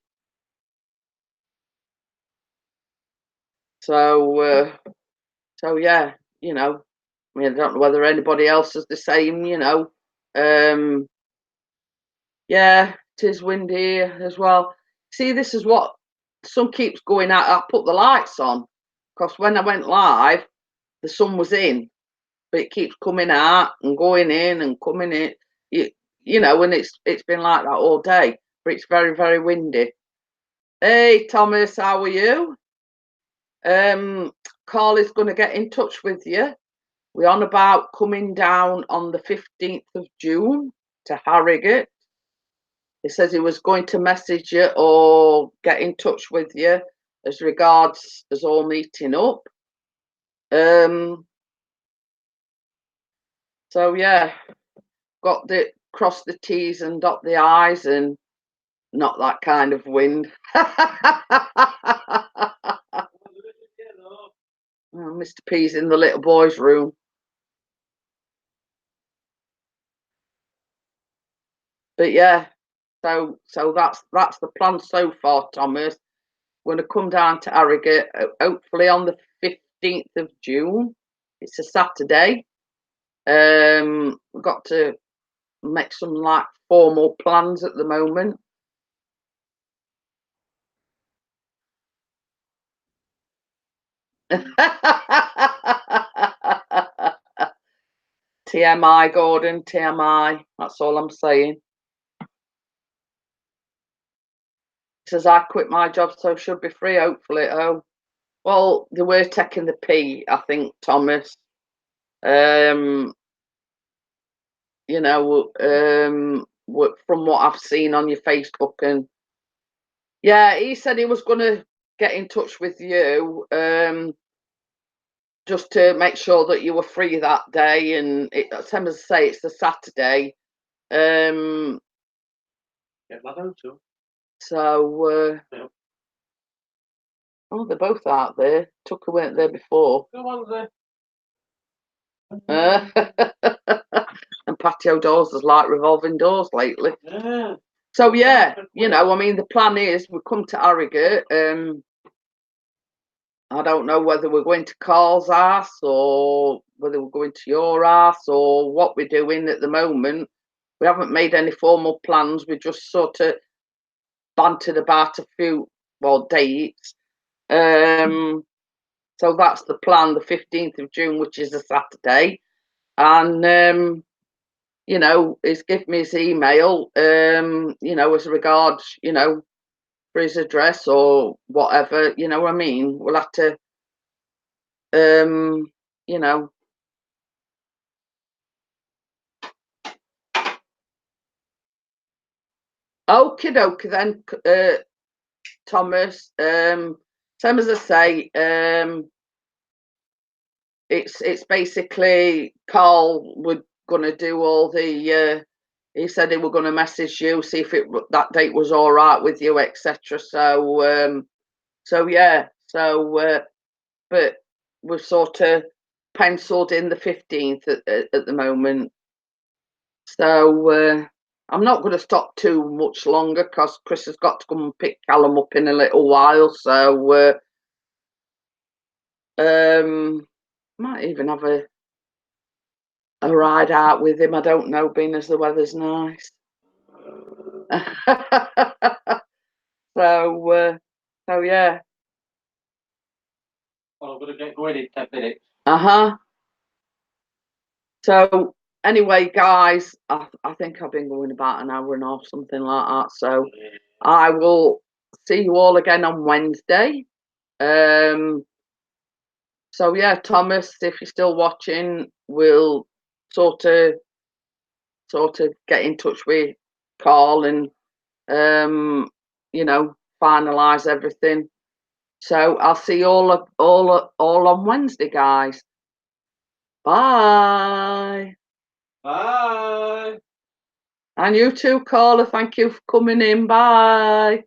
So, so yeah, you know, I mean, I don't know whether anybody else is the same. You know, um, yeah, it is windy here as well. See, this is what the sun keeps going out. I put the lights on because when I went live, the sun was in, but it keeps coming out and going in and coming in. You, you know, and it's been like that all day. But it's very, very windy. Hey, Thomas, how are you? Um, Carl is going to get in touch with you. We're on about coming down on the 15th of June to Harrogate. He says he was going to message you or get in touch with you as regards us all meeting up. Um, so yeah, got the cross the T's and dot the I's and not that kind of wind. Oh, Mr. P's in the little boy's room. But yeah, so that's the plan so far, Thomas. We're going to come down to Harrogate, hopefully on the 15th of June. It's a Saturday. We've got to make some like formal plans at the moment. TMI, Gordon, TMI. That's all I'm saying. Says I quit my job, so should be free, hopefully. Oh, well, they were taking the P, I think, Thomas. Um, you know, from what I've seen on your Facebook, and yeah, he said he was going to get in touch with you, just to make sure that you were free that day. And same as I say, it's the Saturday. Um,
Get my own too.
so,
Yeah.
oh, they're both out there. Tucker weren't there before.
Go on there.
And patio doors is like revolving doors lately.
Yeah.
So yeah, you know, I mean, the plan is we come to Harrogate. I don't know whether we're going to Carl's house or whether we're going to your house or what we're doing at the moment. We haven't made any formal plans. We just sort of bantered about a few, well, dates. So that's the plan, the 15th of June, which is a Saturday. And you know, he's given me his email, you know, as regards, you know, for his address or whatever, you know what I mean? We'll have to, you know. Okie dokie then, Thomas. Same as I say, it's basically Carl, we're gonna do all the he said he were gonna message you, see if that date was all right with you, etc. So yeah, but we've sort of penciled in the 15th at the moment. So I'm not going to stop too much longer because Chris has got to come and pick Callum up in a little while. So might even have a ride out with him. I don't know, being as the weather's nice. So so yeah.
Well, I'm gonna get going in 10 minutes.
So anyway, guys, I think I've been going about an hour and a half, something like that. So I will see you all again on Wednesday. So yeah, Thomas, if you're still watching, we'll sort of get in touch with Carl and you know, finalize everything. So I'll see you all on Wednesday, guys. Bye.
Bye.
And you too, caller. Thank you for coming in. Bye.